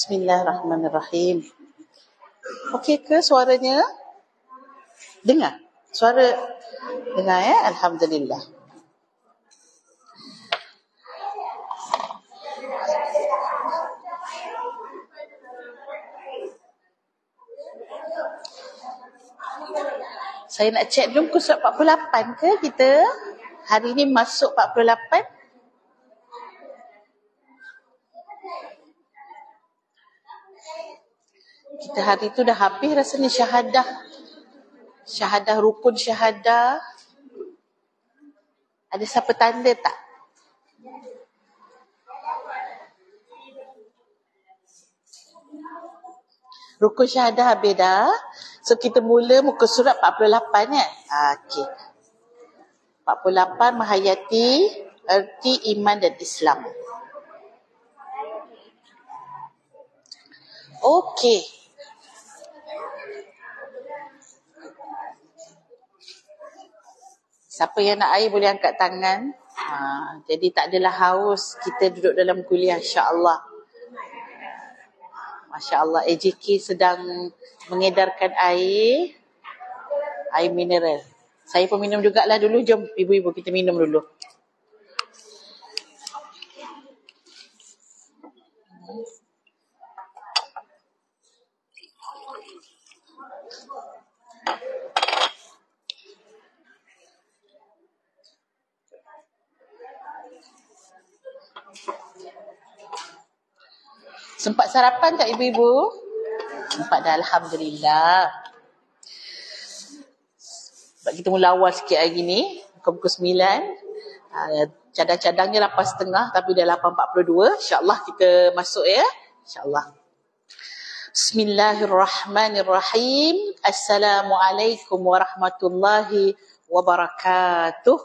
Bismillahirrahmanirrahim. Okey ke suaranya? Dengar? Suara dengar ya? Alhamdulillah. Saya nak check dulu muka surat 48 ke kita? Hari ni masuk 48? Kita hari tu dah habis rasanya syahadah. Syahadah, rukun syahadah. Ada siapa tanda tak? Rukun syahadah habis dah. So kita mula muka surat 48 kan? Okey. 48 menghayati erti iman dan Islam. Okey. Siapa yang nak air boleh angkat tangan. Jadi tak adalah haus kita duduk dalam kuliah, insya-Allah. Masya-Allah, AJK sedang mengedarkan air mineral. Saya pun minum jugalah dulu. Jom ibu-ibu kita minum dulu. Sempat sarapan tak ibu-ibu? Sempat dah, Alhamdulillah. Sebab kita mula awal sikit hari ni, pukul 9. Cadang-cadangnya 8.30 tapi dah 8.42. InsyaAllah kita masuk ya. InsyaAllah. Bismillahirrahmanirrahim. Assalamualaikum warahmatullahi wabarakatuh.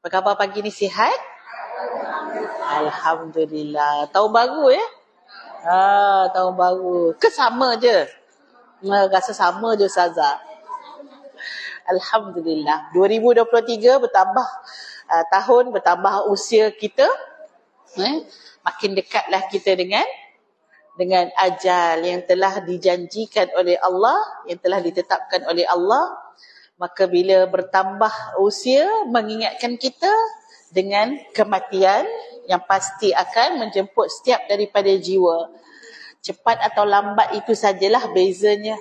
Apa khabar pagi ni, sihat? Alhamdulillah. Tahun baru ya? Tahun baru. Ke sama je? Rasa sama je Ustazah. Alhamdulillah. 2023 bertambah tahun, bertambah usia kita. Makin dekatlah kita dengan ajal yang telah dijanjikan oleh Allah, yang telah ditetapkan oleh Allah. Maka bila bertambah usia, mengingatkan kita dengan kematian yang pasti akan menjemput setiap daripada jiwa. Cepat atau lambat itu sajalah bezanya.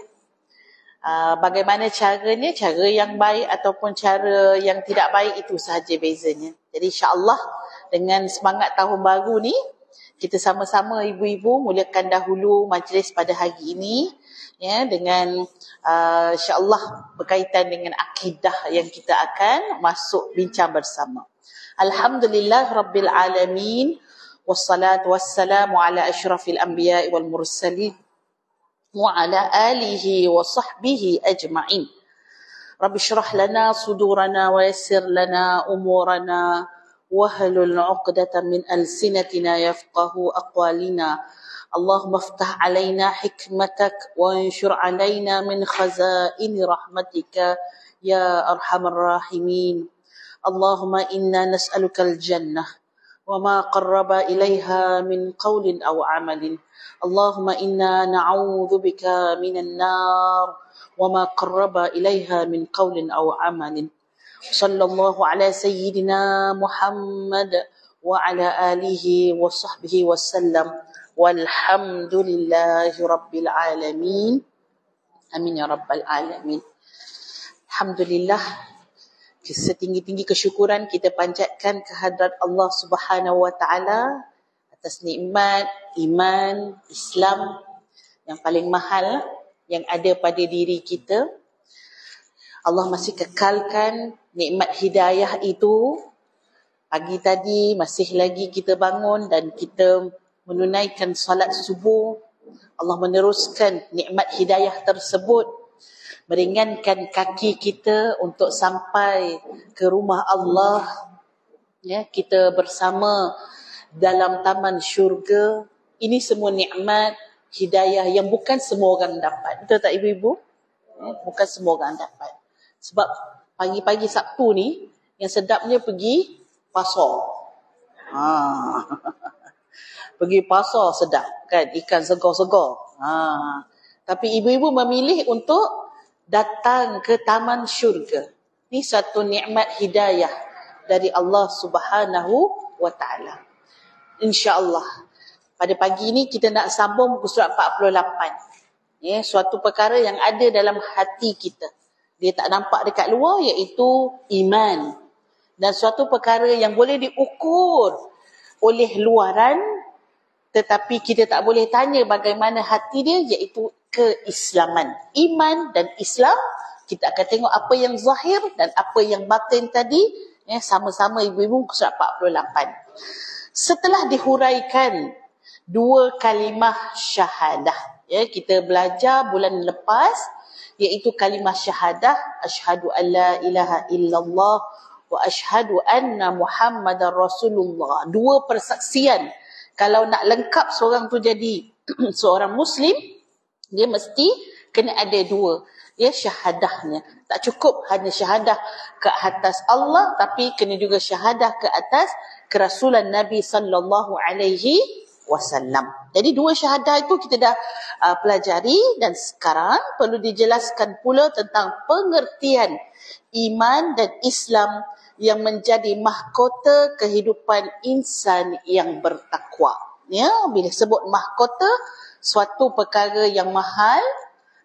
Bagaimana caranya, cara yang baik ataupun cara yang tidak baik, itu sahaja bezanya. Jadi insya-Allah dengan semangat tahun baru ni, kita sama-sama ibu-ibu mulakan dahulu majlis pada hari ini ya, dengan insya-Allah berkaitan dengan akidah yang kita akan masuk bincang bersama. Alhamdulillah Rabbil Alamin. Wassalatu wassalamu ala ashrafil anbiya'i wal mursalin wa ala alihi wa sahbihi ajma'in. Rabbi syrah lana sudurana wa yassir lana umurana wahlul 'uqdatam min alsinatina yafqahu aqwalina. Allahumma iftah alaina hikmatak wa anshur alaina min khazaini rahmatika ya arhamar rahimin. Allahumma inna nas'alukal jannah wa ma qarraba ilaiha min qawlin aw amalin. Allahumma inna na'udzubika minan nar wa ma qarraba ilaiha min qawlin aw amalin. Sallallahu ala sayyidina Muhammad wa ala alihi wa sahbihi wasallam. Walhamdulillahi rabbil alamin. Amin ya rabbal alamin. Alhamdulillah. Setinggi-tinggi kesyukuran kita panjatkan kehadrat Allah Subhanahu wa taala atas nikmat iman Islam yang paling mahal yang ada pada diri kita. Allah masih kekalkan nikmat hidayah itu. Pagi tadi masih lagi kita bangun dan kita menunaikan salat subuh. Allah meneruskan nikmat hidayah tersebut, meringankan kaki kita untuk sampai ke rumah Allah. Ya, kita bersama dalam taman syurga. Ini semua nikmat hidayah yang bukan semua orang dapat. Betul tak ibu-ibu? Ya, bukan semua orang dapat. Sebab pagi-pagi Sabtu ni yang sedapnya pergi pasar. Pergi pasar sedap kan, ikan segar-segar. Tapi ibu-ibu memilih untuk datang ke taman syurga. Ini satu nikmat hidayah dari Allah Subhanahu wa taala. Insya-Allah pada pagi ini kita nak sambung muka surat 48. Suatu perkara yang ada dalam hati kita. Dia tak nampak dekat luar, iaitu iman. Dan suatu perkara yang boleh diukur oleh luaran, tetapi kita tak boleh tanya bagaimana hati dia, iaitu keislaman. Iman dan Islam, kita akan tengok apa yang zahir dan apa yang batin tadi, sama-sama ibu-ibu muka surat 48. Setelah dihuraikan dua kalimah syahadah, kita belajar bulan lepas, iaitu kalimah syahadah, asyhadu an la ilaha illallah wa asyhadu anna Muhammadar Rasulullah. Dua persaksian. Kalau nak lengkap seorang tu jadi seorang Muslim, dia mesti kena ada dua. Syahadahnya. Tak cukup hanya syahadah ke atas Allah, tapi kena juga syahadah ke atas kerasulan Nabi sallallahu alaihi wasallam. Jadi dua syahadah itu kita dah pelajari, dan sekarang perlu dijelaskan pula tentang pengertian iman dan Islam yang menjadi mahkota kehidupan insan yang bertakwa. Bila sebut mahkota, suatu perkara yang mahal.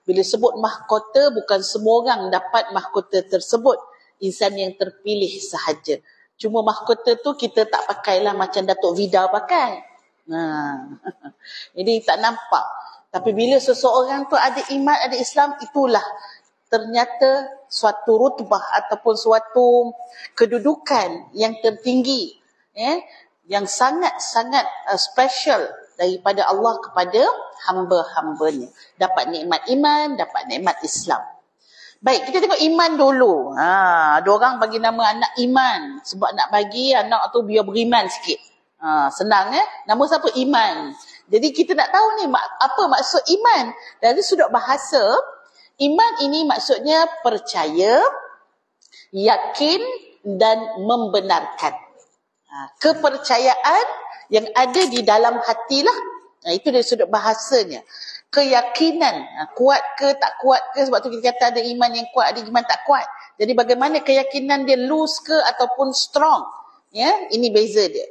Bila sebut mahkota, bukan semua orang dapat mahkota tersebut. Insan yang terpilih sahaja. Cuma mahkota tu kita tak pakailah macam Datuk Vida pakai. Jadi tak nampak. Tapi bila seseorang tu ada iman, ada Islam, itulah ternyata suatu rutbah ataupun suatu kedudukan yang tertinggi, yang sangat-sangat special daripada Allah kepada hamba-hambanya. Dapat nikmat iman, dapat nikmat Islam. Baik, kita tengok iman dulu. Ada orang bagi nama anak Iman, sebab nak bagi anak tu biar beriman sikit. Senang nama siapa? Iman. Jadi kita nak tahu ni apa maksud iman. Dari sudut bahasa, iman ini maksudnya percaya, yakin dan membenarkan. Kepercayaan yang ada di dalam hatilah. Itu dari sudut bahasanya. Keyakinan, kuat ke tak kuat ke, sebab tu kita kata ada iman yang kuat, ada iman tak kuat. Jadi bagaimana keyakinan dia loose ke ataupun strong. Ini beza dia.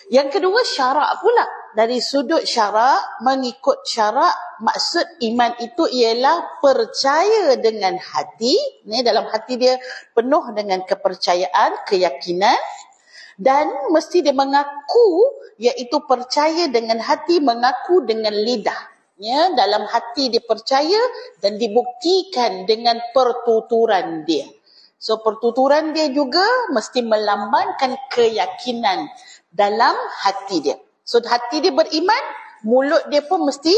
Yang kedua, syarak pula. Dari sudut syarak, mengikut syarak, maksud iman itu ialah percaya dengan hati. Dalam hati dia penuh dengan kepercayaan, keyakinan. Dan mesti dia mengaku, iaitu percaya dengan hati, mengaku dengan lidah. Dalam hati dia percaya dan dibuktikan dengan pertuturan dia. So pertuturan dia juga mesti melambangkan keyakinan dalam hati dia. So hati dia beriman, mulut dia pun mesti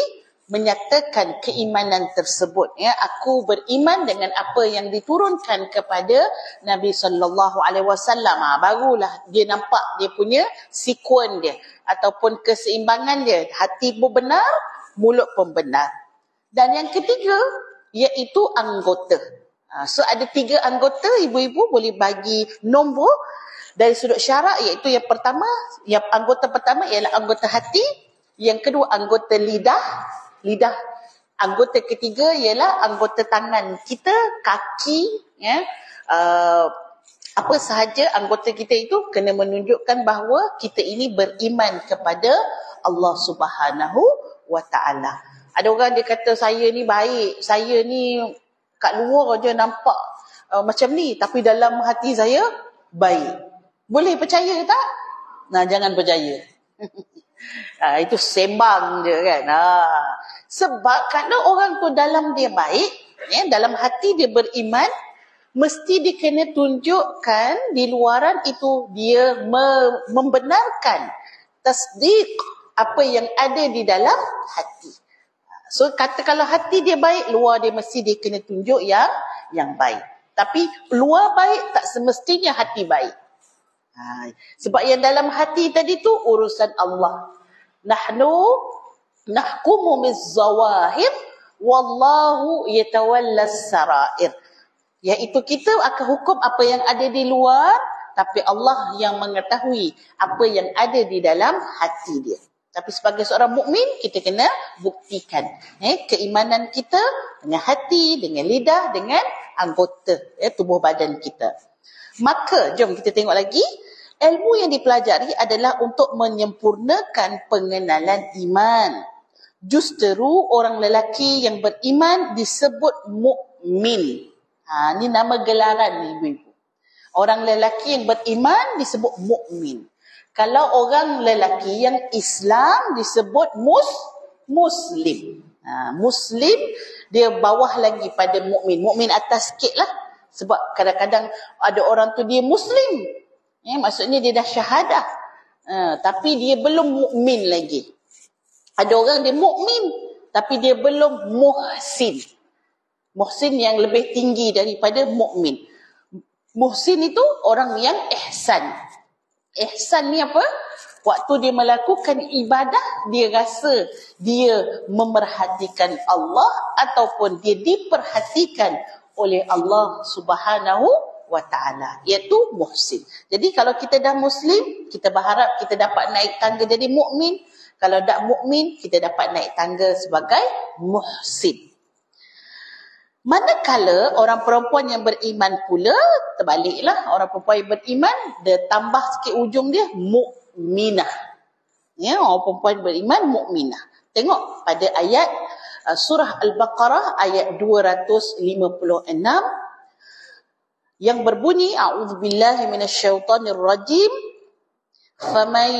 menyatakan keimanan tersebut. Aku beriman dengan apa yang diturunkan kepada Nabi sallallahu alaihi wasallam. Barulah dia nampak dia punya sekuen dia ataupun keseimbangan dia. Hati pun benar, mulut pun benar. Dan yang ketiga, iaitu anggota. So ada 3 anggota, ibu-ibu boleh bagi nombor dari sudut syarak, iaitu yang pertama, anggota pertama ialah anggota hati, yang kedua anggota lidah. Anggota ketiga ialah anggota tangan kita, kaki, apa sahaja anggota kita itu kena menunjukkan bahawa kita ini beriman kepada Allah Subhanahu wa ta'ala. Ada orang dia kata saya ni baik, saya ni kat luar je nampak macam ni, tapi dalam hati saya baik. Boleh percaya tak? Jangan percaya. Itu sembang je kan. Sebab kalau orang tu dalam dia baik, dalam hati dia beriman, mesti dia kena tunjukkan di luaran itu dia membenarkan tasdik apa yang ada di dalam hati. So kata kalau hati dia baik, luar dia mesti dia kena tunjuk yang baik. Tapi luar baik tak semestinya hati baik. Sebab yang dalam hati tadi tu urusan Allah. Nahnu nahkumu biz-zawahir wallahu yatawallas sarair. Iaitu kita akan hukum apa yang ada di luar, tapi Allah yang mengetahui apa yang ada di dalam hati dia. Tapi sebagai seorang mukmin, kita kena buktikan keimanan kita dengan hati, dengan lidah, dengan anggota tubuh badan kita. Maka jom kita tengok lagi, ilmu yang dipelajari adalah untuk menyempurnakan pengenalan iman. Justeru orang lelaki yang beriman disebut mukmin. Ni nama gelaran ni ibu-ibu. Orang lelaki yang beriman disebut mukmin. Kalau orang lelaki yang Islam disebut muslim. Muslim dia bawah lagi pada mukmin. Mukmin atas sikit lah. Sebab kadang-kadang ada orang tu dia muslim. Maksudnya dia dah syahadah. Tapi dia belum mukmin lagi. Ada orang dia mukmin tapi dia belum muhsin. Muhsin yang lebih tinggi daripada mukmin. Muhsin itu orang yang ihsan. Ihsan ni apa? Waktu dia melakukan ibadah, dia rasa dia memerhatikan Allah ataupun dia diperhatikan oleh Allah Subhanahu wa ta'ala, iaitu muhsin. Jadi kalau kita dah muslim, kita berharap kita dapat naik tangga jadi mukmin. Kalau tak mukmin, kita dapat naik tangga sebagai muhsin. Manakala orang perempuan yang beriman pula, terbaliklah, orang perempuan yang beriman, dia tambah sikit ujung dia, mukminah. Orang perempuan beriman, mukminah. Tengok pada ayat surah Al-Baqarah ayat 256 yang berbunyi, a'udzubillahi minasyaitonirrajim, faman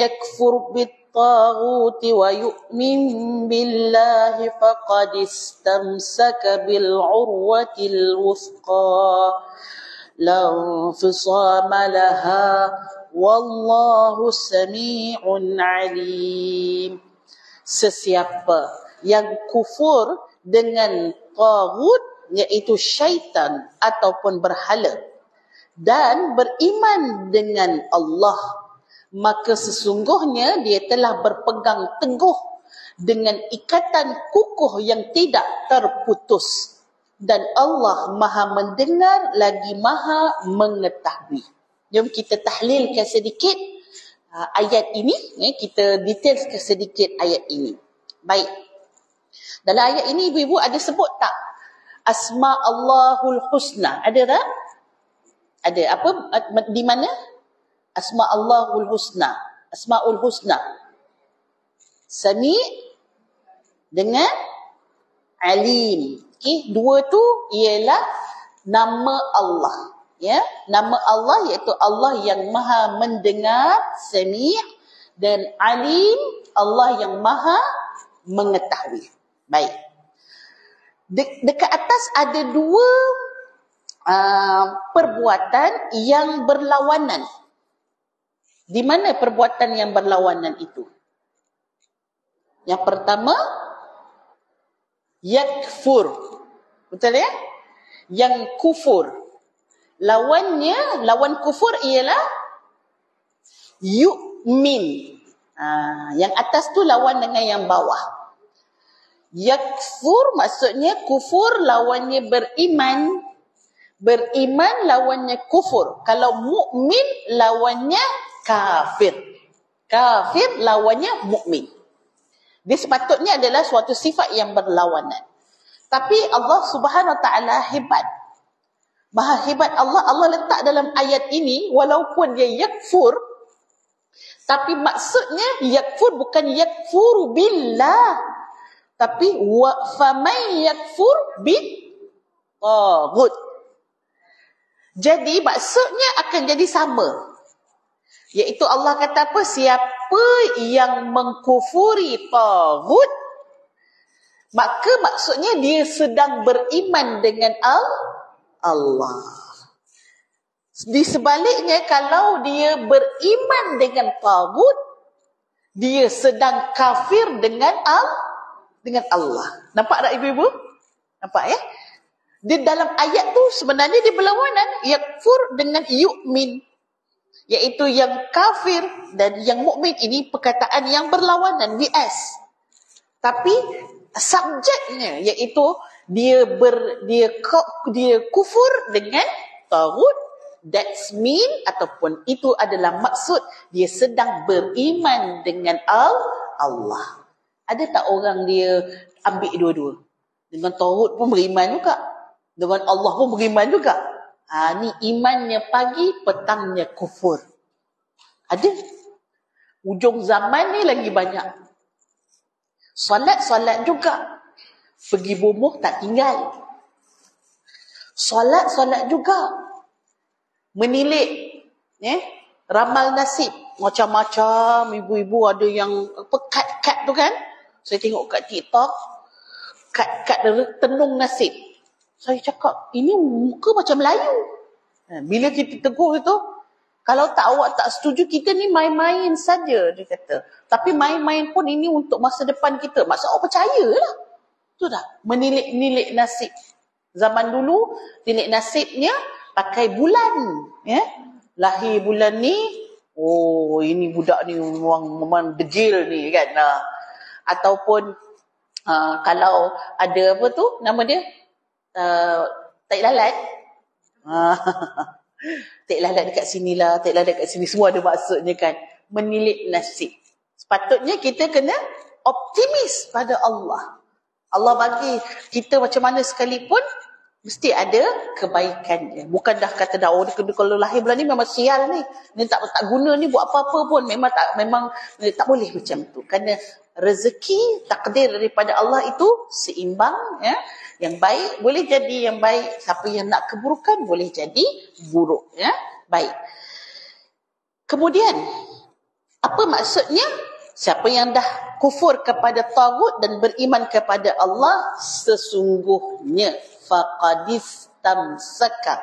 yakfur الطاغوت ويؤمن بالله فقد استمسك بالعروة الوثقى لا انفصام لها والله سميع عليم. Sesiapa yang kufur dengan taghut, iaitu syaitan ataupun berhala, dan beriman dengan Allah, maka sesungguhnya dia telah berpegang teguh dengan ikatan kukuh yang tidak terputus. Dan Allah Maha mendengar lagi Maha mengetahui. Jom kita tahlilkan sedikit ayat ini. Kita detailkan sedikit ayat ini. Baik. Dalam ayat ini ibu-ibu ada sebut tak Asma Allahul Husna? Ada tak? Ada. Apa? Di mana? Asma Allahul Husna. Asmaul Husna. Sami dengan Alim. Dua tu ialah nama Allah. Nama Allah iaitu Allah yang Maha mendengar, Sami', dan Alim, Allah yang Maha mengetahui. Baik. Dekat atas ada dua perbuatan yang berlawanan. Di mana perbuatan yang berlawanan itu? Yang pertama, yakfur. Betul ya? Yang kufur. Lawan kufur ialah yu'min. Yang atas tu lawan dengan yang bawah. Yakfur maksudnya kufur lawannya beriman. Beriman lawannya kufur. Kalau mukmin lawannya kafir. Kafir lawannya mukmin. Dia sepatutnya adalah suatu sifat yang berlawanan. Tapi Allah Subhanahu Wa Taala hebat. Maha hebat Allah. Allah letak dalam ayat ini walaupun dia yakfur, tapi maksudnya yakfur bukan yakfuru billah, tapi faman yakfur bit taghut. Jadi maksudnya akan jadi sama. Iaitu Allah kata apa? Siapa yang mengkufuri taghut, maka maksudnya dia sedang beriman dengan Allah. Di sebaliknya, kalau dia beriman dengan taghut, dia sedang kafir dengan Allah. Nampak tak ibu-ibu? Nampak ya? Di dalam ayat tu sebenarnya dia berlawanan. Yakfur dengan yu'min. Iaitu yang kafir dan yang mukmin, ini perkataan yang berlawanan, bias. Tapi subjeknya iaitu dia kufur dengan taghut That's mean ataupun itu adalah maksud dia sedang beriman dengan Allah. Ada tak orang dia ambil dua-dua? Dengan Tauhid pun beriman juga, dengan Allah pun beriman juga. Ni imannya pagi, petangnya kufur. Ada. Ujung zaman ni lagi banyak. Solat juga. Pergi bumuh tak tinggal. Solat juga. Menilik, ramal nasib. Macam-macam ibu-ibu ada yang kad-kad tu kan. Saya tengok kat TikTok, kad tenung nasib. Saya cakap, ini muka macam Melayu. Bila kita tegur itu, kalau awak tak setuju, kita ni main-main saja, dia kata. Tapi main-main pun ini untuk masa depan kita. Maksud awak percayalah. Tu tak? Menilik-nilik nasib. Zaman dulu, nilik nasibnya pakai bulan. Lahir bulan ni, oh ini budak ni memang degil ni kan. Ataupun kalau ada apa tu, nama dia? Tak lalat. Tak lalat dekat sinilah, tak lalat dekat sini. Semua ada maksudnya kan. Menilik nasib. Sepatutnya kita kena optimis pada Allah. Allah bagi kita macam mana sekalipun, mesti ada kebaikannya. Bukan dah kata dah, kalau lahir bulan ni memang sial ni. Ni tak guna ni buat apa-apa pun. Memang tak boleh macam tu. Kerana rezeki, takdir daripada Allah itu seimbang. Yang baik boleh jadi yang baik. Siapa yang nak keburukan boleh jadi buruk. Baik. Kemudian, apa maksudnya? Siapa yang dah kufur kepada tagut dan beriman kepada Allah, sesungguhnya faqadistamsaka,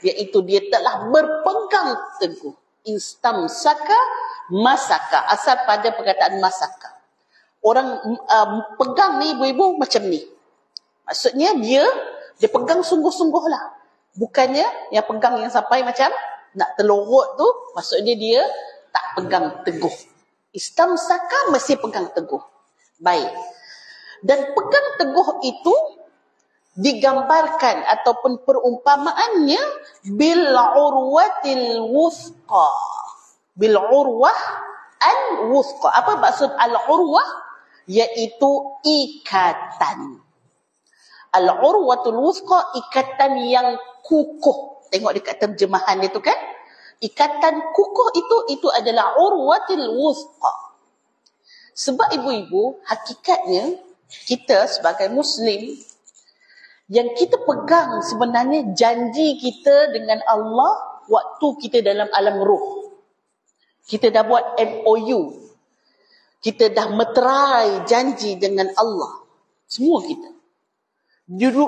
iaitu dia telah berpegang teguh. Istamsaka, masaka, asal pada perkataan masaka. Orang pegang ni ibu-ibu macam ni. Maksudnya dia pegang sungguh-sungguh lah. Bukannya yang pegang yang sampai macam nak terlorot tu, maksudnya dia tak pegang teguh. Istamsaka mesti pegang teguh. Baik. Dan pegang teguh itu digambarkan ataupun perumpamaannya bil urwatil wuthqa. Bil urwah al wuthqa. Apa maksud al urwah? Iaitu ikatan. Al urwatul wuthqa, ikatan yang kukuh. Tengok dekat terjemahan dia tu kan. Ikatan kukuh itu adalah urwatil wuthqa. Sebab ibu-ibu, hakikatnya kita sebagai Muslim, yang kita pegang sebenarnya janji kita dengan Allah waktu kita dalam alam ruh. Kita dah buat MOU. Kita dah meterai janji dengan Allah. Semua kita.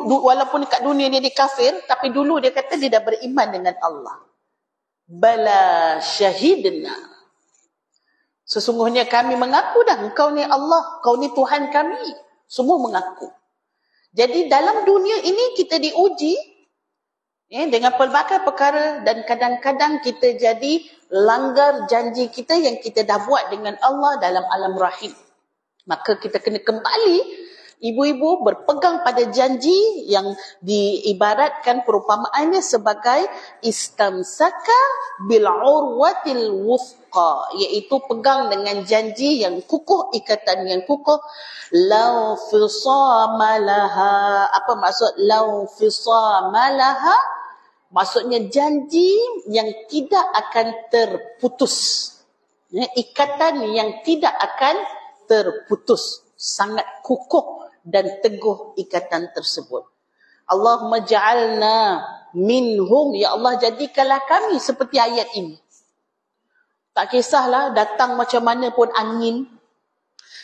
Walaupun dekat dunia dia kafir, tapi dulu dia kata dia dah beriman dengan Allah. Bala syahidna. Sesungguhnya kami mengaku dah, engkau ni Allah, kau ni Tuhan kami. Semua mengaku. Jadi dalam dunia ini kita diuji dengan pelbagai perkara, dan kadang-kadang kita jadi langgar janji kita yang kita dah buat dengan Allah dalam alam rahim. Maka kita kena kembali, ibu-ibu berpegang pada janji yang diibaratkan perumpamaannya sebagai istamsaka bil urwatil wuthqa, iaitu pegang dengan janji yang kukuh, ikatan yang kukuh. Lau fisamalaha. Apa maksud lau fisamalaha? Maksudnya janji yang tidak akan terputus. Ikatan yang tidak akan terputus. Sangat kukuh dan teguh ikatan tersebut. Allahumma ja'alna minhum. Ya Allah, jadikanlah kami seperti ayat ini. Tak kisahlah datang macam mana pun angin,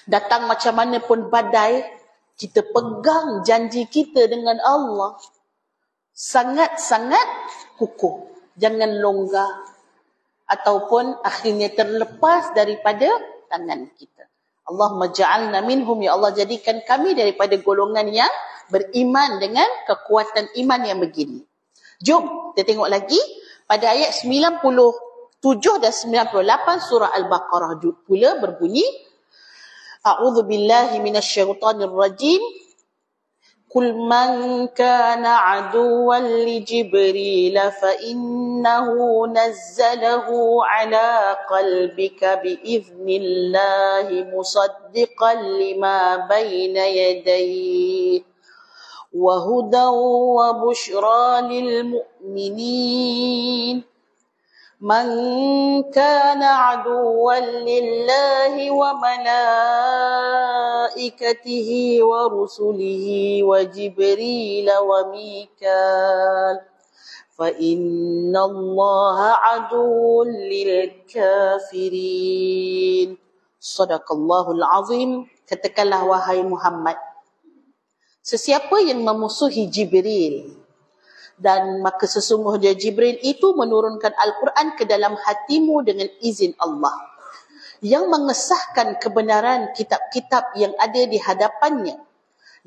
datang macam mana pun badai, kita pegang janji kita dengan Allah. Sangat-sangat kukuh. Jangan longgar. Ataupun akhirnya terlepas daripada tangan kita. Allahumma ja'alna minhum. Ya Allah, jadikan kami daripada golongan yang beriman dengan kekuatan iman yang begini. Jom kita tengok lagi pada ayat 97 dan 98 surah Al-Baqarah pula berbunyi, A'udzu billahi minasyaitonir rajim. قل من كان عدوا لجبريل فإنه نزله على قلبك بإذن الله مصدقا لما بين يديه وهدى وبشرى للمؤمنين من كان عدوا لله وملائكته ورسله وجبريل وميكال فإن الله عدو للكافرين. Sadaqallahul azim. Katakanlah wahai Muhammad, sesiapa yang memusuhi Jibril, dan maka sesungguhnya Jibril itu menurunkan Al-Quran ke dalam hatimu dengan izin Allah, yang mengesahkan kebenaran kitab-kitab yang ada di hadapannya,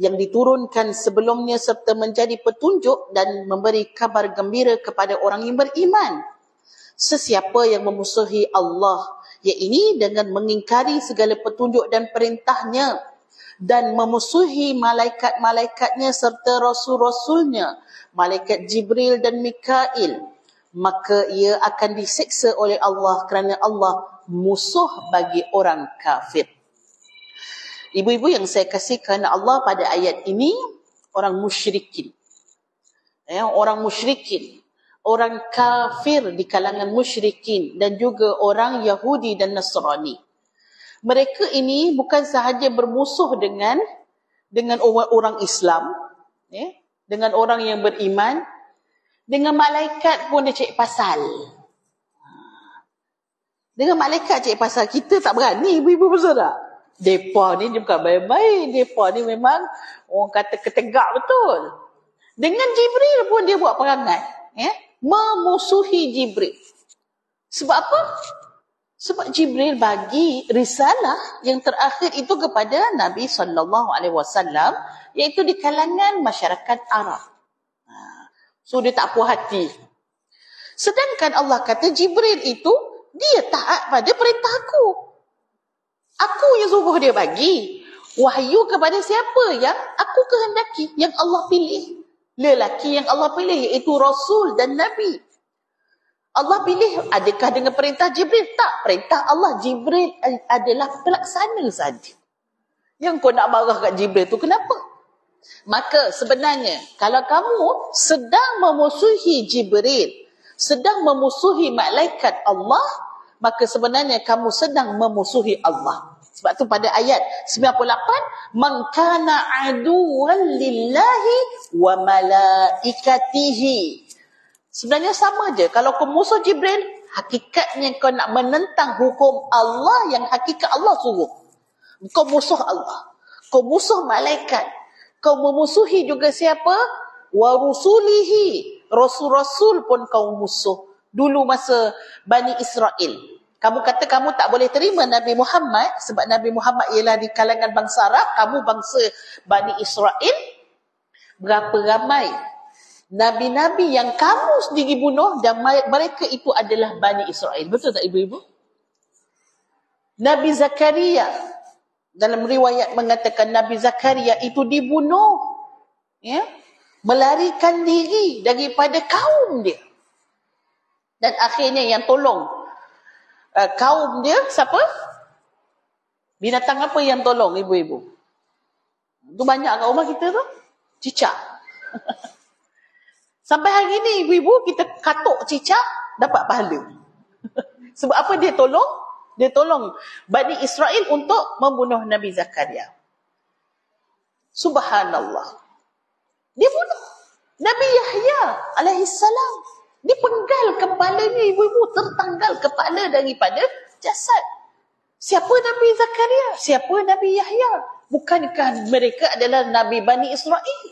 yang diturunkan sebelumnya serta menjadi petunjuk dan memberi kabar gembira kepada orang yang beriman. Sesiapa yang memusuhi Allah, iaitu dengan mengingkari segala petunjuk dan perintahnya, dan memusuhi malaikat-malaikatnya serta rasul-rasulnya, malaikat Jibril dan Mikail, maka ia akan diseksa oleh Allah kerana Allah musuh bagi orang kafir. Ibu-ibu yang saya kasihkan Allah, pada ayat ini orang musyrikin, orang musyrikin, orang kafir di kalangan musyrikin dan juga orang Yahudi dan Nasrani, mereka ini bukan sahaja bermusuh dengan orang Islam, dengan orang yang beriman, dengan malaikat pun dia cari pasal. Dengan malaikat cari pasal. Kita tak berani, ibu-ibu bersaudara. Mereka ni bukan baik-baik. Mereka ni memang orang kata ketegak betul. Dengan Jibril pun dia buat perangai, memusuhi Jibril. Sebab apa? Sebab Jibril bagi risalah yang terakhir itu kepada Nabi SAW, iaitu di kalangan masyarakat Arab. So dia tak puas hati. Sedangkan Allah kata Jibril itu dia taat pada perintah aku. Aku yang suruh dia bagi wahyu kepada siapa yang aku kehendaki, yang Allah pilih. Lelaki yang Allah pilih, iaitu Rasul dan Nabi. Allah pilih adakah dengan perintah Jibril? Tak, perintah Allah. Jibril adalah pelaksana saja. Yang kau nak marah kat Jibril tu kenapa? Maka sebenarnya kalau kamu sedang memusuhi Jibril, sedang memusuhi malaikat Allah, maka sebenarnya kamu sedang memusuhi Allah. Sebab tu pada ayat 98, man kana aduwwan lillahi wa malaikatihi. Sebenarnya sama je. Kalau kau musuh Jibril, hakikatnya kau nak menentang hukum Allah yang hakikat Allah suruh. Kau musuh Allah. Kau musuh malaikat. Kau memusuhi juga siapa? Wa rusulihi. Rasul-rasul pun kau musuh. Dulu masa Bani Israel, kamu kata kamu tak boleh terima Nabi Muhammad sebab Nabi Muhammad ialah di kalangan bangsa Arab, kamu bangsa Bani Israel. Berapa ramai Nabi-Nabi yang kamu sendiri bunuh dan mereka itu adalah Bani Israel. Betul tak ibu-ibu? Nabi Zakaria, dalam riwayat mengatakan Nabi Zakaria itu dibunuh, melarikan diri daripada kaum dia. Dan akhirnya yang tolong kaum dia siapa? Binatang apa yang tolong ibu-ibu? Itu banyak kat rumah kita tu. Cicak. Sampai hari ni ibu-ibu kita katuk cicak dapat pahala. Sebab apa dia tolong? Dia tolong Bani Israel untuk membunuh Nabi Zakaria. Subhanallah. Dia bunuh Nabi Yahya alaihissalam. Dipenggal kepalanya ibu-ibu, tertanggal kepala daripada jasad. Siapa Nabi Zakaria? Siapa Nabi Yahya? Bukankah mereka adalah Nabi Bani Israel?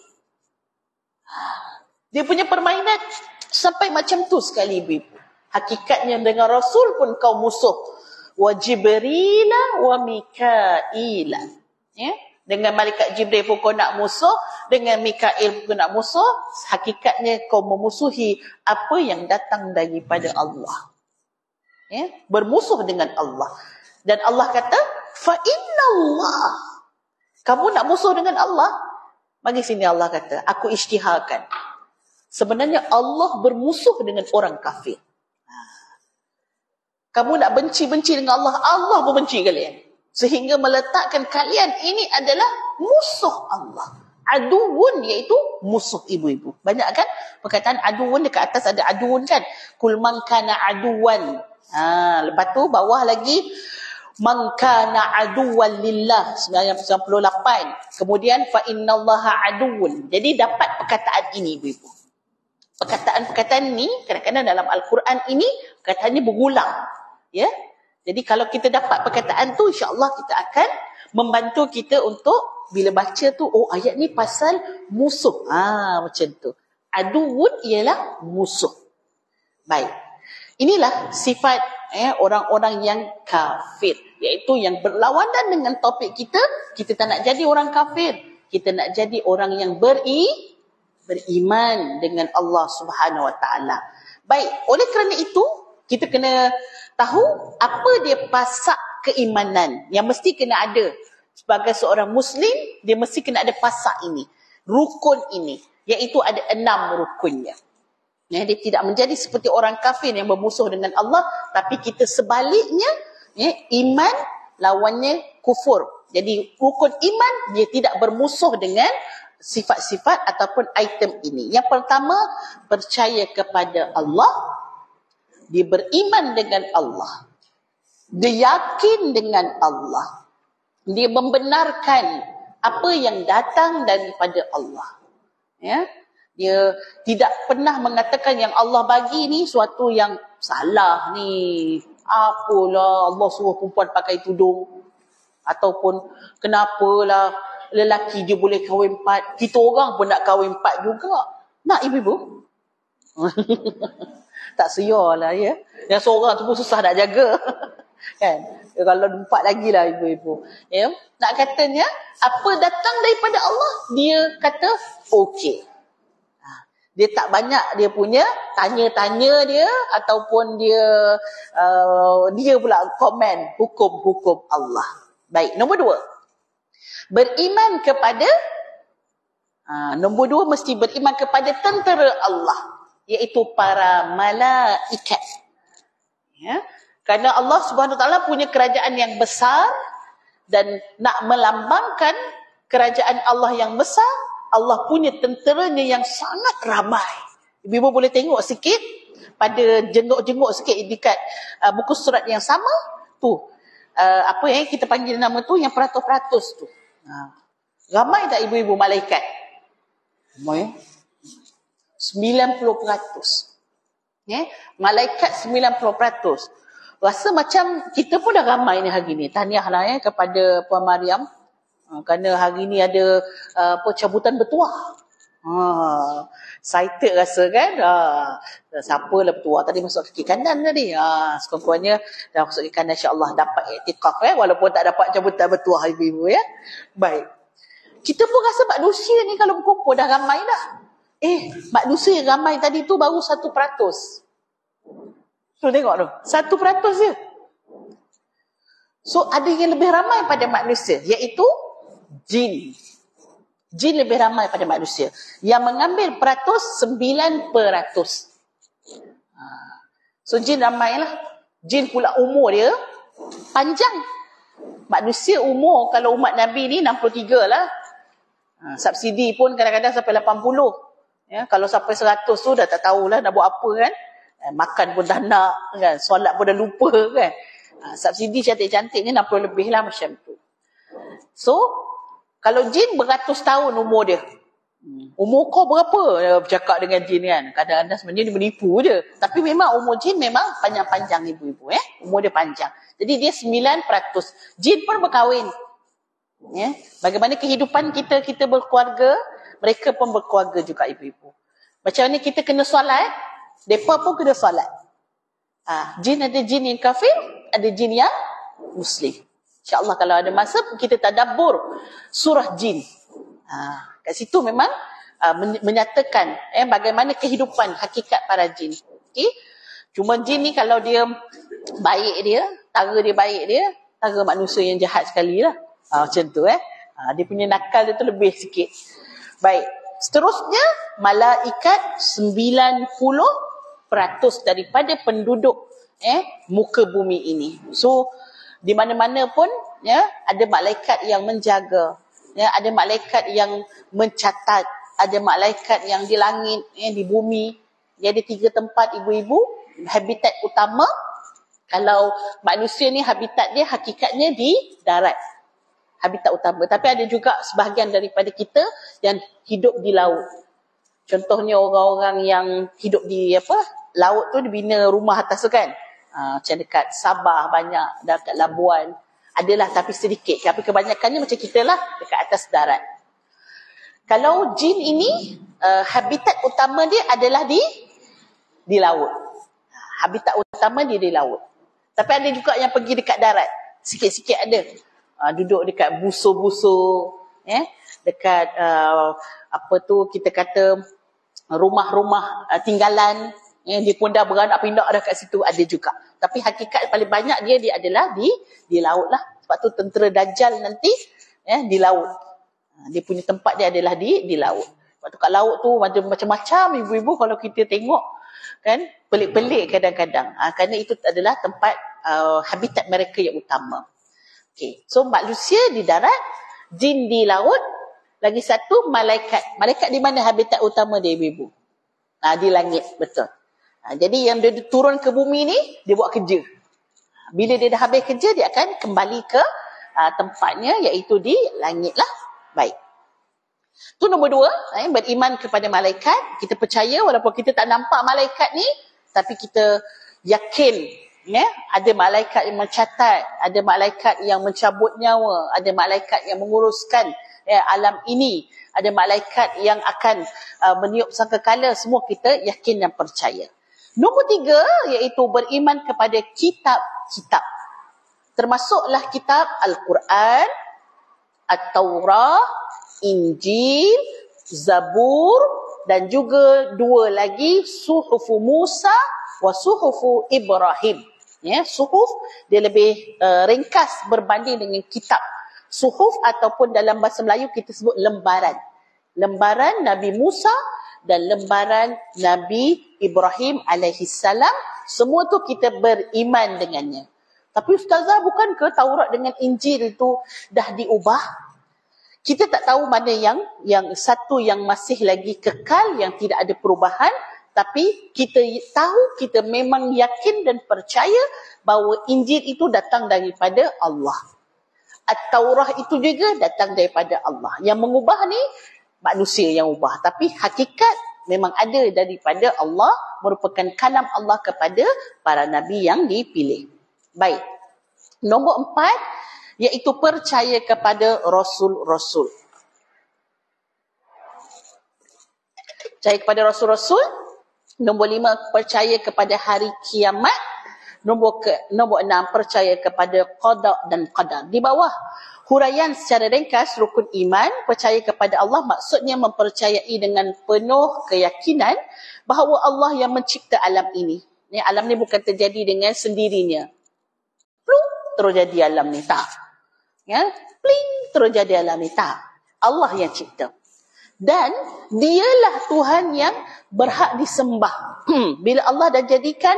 Dia punya permainan sampai macam tu sekali ibu-ibu. Hakikatnya dengan Rasul pun kau musuh. Wa Jibrila wa Mikaila. Dengan malaikat Jibril pun kau nak musuh, dengan Mikail pun kau nak musuh. Hakikatnya kau memusuhi apa yang datang daripada Allah. Bermusuh dengan Allah. Dan Allah kata, fa inna Allah. Kamu nak musuh dengan Allah? Mari sini Allah kata, aku isytiharkan. Sebenarnya Allah bermusuh dengan orang kafir. Kamu nak benci-benci dengan Allah, Allah pun benci kalian. Sehingga meletakkan kalian ini adalah musuh Allah. Aduun iaitu musuh ibu-ibu. Banyak kan perkataan aduun, dekat atas ada aduun kan. Kul man kana aduwan. Lepas tu bawah lagi man kana aduwan lillah 98. Kemudian fa innallaha aduun. Jadi dapat perkataan ini ibu-ibu. Perkataan-perkataan ni kadang-kadang dalam Al-Quran ini perkataan ni berulang. Ya. Jadi kalau kita dapat perkataan tu, insya-Allah kita akan membantu kita untuk bila baca tu, oh ayat ni pasal musuh. Macam tu. Aduun ialah musuh. Baik. Inilah sifat orang-orang yang kafir, iaitu yang berlawanan dengan topik kita. Kita tak nak jadi orang kafir. Kita nak jadi orang yang beriman dengan Allah Subhanahu Wa Taala. Baik, oleh kerana itu kita kena tahu apa dia pasak keimanan yang mesti kena ada. Sebagai seorang Muslim, dia mesti kena ada pasak ini, rukun ini, iaitu ada 6 rukunnya. Dia tidak menjadi seperti orang kafir yang bermusuh dengan Allah, tapi kita sebaliknya, iman lawannya kufur. Jadi rukun iman dia tidak bermusuh dengan sifat-sifat ataupun item ini. Yang pertama, percaya kepada Allah. Dia beriman dengan Allah. Dia yakin dengan Allah. Dia membenarkan apa yang datang daripada Allah. Ya? Dia tidak pernah mengatakan yang Allah bagi ni suatu yang salah ni. Apalah Allah suruh perempuan pakai tudung. Ataupun kenapalah lelaki dia boleh kahwin 4. Kita orang pun nak kahwin 4 juga. Nak ibu-ibu? Tak seyalah ya. Yang seorang tu pun susah nak jaga. Kan? Ya, kalau 4 lagi lah ibu-ibu. Ya? Nak katanya, apa datang daripada Allah, dia kata okey. Dia tak banyak dia punya tanya-tanya dia ataupun dia pula komen hukum-hukum Allah. Baik, nombor 2. Beriman kepada nombor 2 mesti beriman kepada tentera Allah, iaitu para malaikat. Ya. Kerana Allah Subhanahu Wa Taala punya kerajaan yang besar dan nak melambangkan kerajaan Allah yang besar, Allah punya tenteranya yang sangat ramai. Ibu-ibu boleh tengok sikit pada jenguk-jenguk sikit dekat buku surat yang sama tu. Apa yang kita panggil nama tu, yang peratus-peratus tu. Ramai tak ibu-ibu malaikat? Ramai. 90%. Malaikat 90%. Rasa macam kita pun dah ramai ni hari ni. Tahniahlah kepada Puan Mariam. Kerana hari ni ada cabutan bertuah. Excited rasa kan. Siapalah bertuah tadi masuk kaki kanan tadi. Sekurang-kurangnya dah masuk kaki kanan, insya-Allah dapat iktikaf walaupun tak dapat cabutan bertuah ibu-ibu ya. Baik. Kita pun rasa manusia ni kalau berkumpul dah ramai dah. Manusia yang ramai tadi tu baru 1%. So tengok tu, 1% je. So ada yang lebih ramai pada manusia, iaitu jin. Jin lebih ramai pada manusia. Yang mengambil peratus 9%. So jin ramai lah. Jin pula umur dia panjang. Manusia umur, kalau umat Nabi ni 63 lah. Subsidi pun kadang-kadang sampai 80. Ya, kalau sampai 100 tu dah tak tahulah nak buat apa kan. Makan pun dah nak kan, solat pun dah lupa kan. Subsidi cantik-cantik ni 60 lebih lah macam tu. So kalau jin beratus tahun umur dia. Umur kau berapa? Dia bercakap dengan jin kan. Kadang-kadang sebenarnya dia menipu je. Tapi memang umur jin memang panjang-panjang ibu-ibu. Umur dia panjang. Jadi dia 9%. Jin pun berkahwin. Ya. Bagaimana kehidupan kita berkeluarga, mereka pun berkeluarga juga ibu-ibu. Macam mana kita kena solat, mereka pun kena solat. Jin ada jin yang kafir, ada jin yang Muslim. InsyaAllah kalau ada masa kita tadabbur surah jin. Kat situ memang menyatakan bagaimana kehidupan hakikat para jin. Okay? Cuma jin ni kalau dia baik dia, tara dia baik dia, tara manusia yang jahat sekali lah. Macam tu Dia punya nakal dia tu lebih sikit. Baik. Seterusnya, malaikat 90% daripada penduduk muka bumi ini. So, di mana-mana pun ada malaikat yang menjaga, ada malaikat yang mencatat, ada malaikat yang di langit, di bumi. Dia ada 3 tempat ibu-ibu, habitat utama. Kalau manusia ni habitat dia hakikatnya di darat. Habitat utama. Tapi ada juga sebahagian daripada kita yang hidup di laut. Contohnya orang-orang yang hidup di laut tu, dia bina rumah atas tu kan. Macam dekat Sabah banyak, dekat Labuan. Adalah tapi sedikit. Tapi kebanyakannya macam kita lah, dekat atas darat. Kalau jin ini, habitat utama dia adalah di laut. Habitat utama dia di laut. Tapi ada juga yang pergi dekat darat. Sikit-sikit ada. Duduk dekat busur-busur, dekat kita kata rumah-rumah tinggalan, dia pun dah beranak pindah dah kat situ, ada juga. Tapi hakikat paling banyak dia adalah di laut lah. Sebab tu tentera Dajjal nanti di laut. Dia punya tempat dia adalah di laut. Sebab tu kat laut tu macam-macam ibu-ibu kalau kita tengok kan, pelik-pelik kadang-kadang. Kerana itu adalah tempat habitat mereka yang utama. Okay. So manusia di darat, jin di laut, lagi satu malaikat. Malaikat di mana habitat utama dia ibu-ibu? Di langit, betul. Jadi yang dia turun ke bumi ni, dia buat kerja. Bila dia dah habis kerja, dia akan kembali ke tempatnya, iaitu di langit lah. Baik. Itu nombor 2, beriman kepada malaikat. Kita percaya walaupun kita tak nampak malaikat ni, tapi kita yakin ada malaikat yang mencatat, ada malaikat yang mencabut nyawa, ada malaikat yang menguruskan alam ini, ada malaikat yang akan meniup sangkakala. Semua kita yakin dan percaya. Nombor 3 iaitu beriman kepada kitab-kitab. Termasuklah kitab Al-Quran, At-Taurah, Injil, Zabur, dan juga 2 lagi, Suhufu Musa wa Suhufu Ibrahim. Suhuf dia lebih ringkas berbanding dengan kitab. Suhuf ataupun dalam bahasa Melayu kita sebut lembaran. Lembaran Nabi Musa dan lembaran Nabi Ibrahim alaihissalam. Semua tu kita beriman dengannya. Tapi Ustazah, bukankah Taurat dengan Injil itu dah diubah? Kita tak tahu mana yang satu yang masih lagi kekal, yang tidak ada perubahan. Tapi kita tahu, kita memang yakin dan percaya bahawa Injil itu datang daripada Allah. At-Taurah itu juga datang daripada Allah. Yang mengubah ni manusia yang ubah. Tapi hakikat memang ada daripada Allah, merupakan kalam Allah kepada para nabi yang dipilih. Baik. Nombor 4 iaitu percaya kepada rasul-rasul. Percaya kepada rasul-rasul. Nombor 5, percaya kepada hari kiamat. Nombor 6, percaya kepada qada dan qadar. Di bawah huraian secara ringkas rukun iman, percaya kepada Allah maksudnya mempercayai dengan penuh keyakinan bahawa Allah yang mencipta alam ini. Alam ni bukan terjadi dengan sendirinya. Plung, terus jadi alam ni. Tak. Pling, terus jadi alam ni. Tak. Allah yang cipta. Dan dialah Tuhan yang berhak disembah. Bila Allah dah jadikan,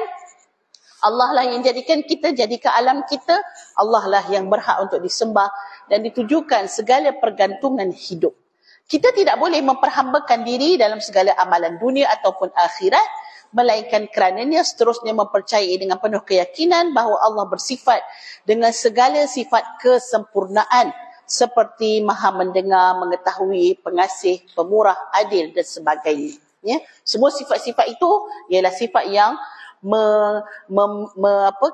Allah lah yang jadikan kita, jadikan alam kita, Allah lah yang berhak untuk disembah dan ditujukan segala pergantungan hidup. Kita tidak boleh memperhambakan diri dalam segala amalan dunia ataupun akhirat, melainkan kerananya seterusnya mempercayai dengan penuh keyakinan bahawa Allah bersifat dengan segala sifat kesempurnaan, seperti maha mendengar, mengetahui, pengasih, pemurah, adil dan sebagainya. Semua sifat-sifat itu ialah sifat yang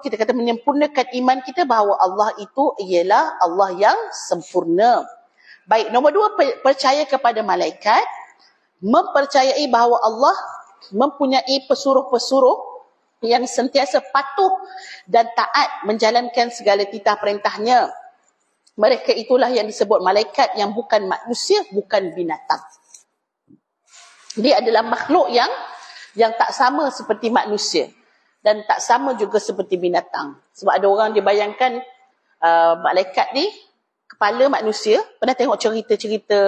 kita kata menyempurnakan iman kita bahawa Allah itu ialah Allah yang sempurna. Baik, nombor 2, percaya kepada malaikat. Mempercayai bahawa Allah mempunyai pesuruh-pesuruh yang sentiasa patuh dan taat menjalankan segala titah perintahnya. Mereka itulah yang disebut malaikat, yang bukan manusia, bukan binatang. Dia adalah makhluk yang tak sama seperti manusia dan tak sama juga seperti binatang. Sebab ada orang dia bayangkan malaikat ni kepala manusia. Pernah tengok cerita-cerita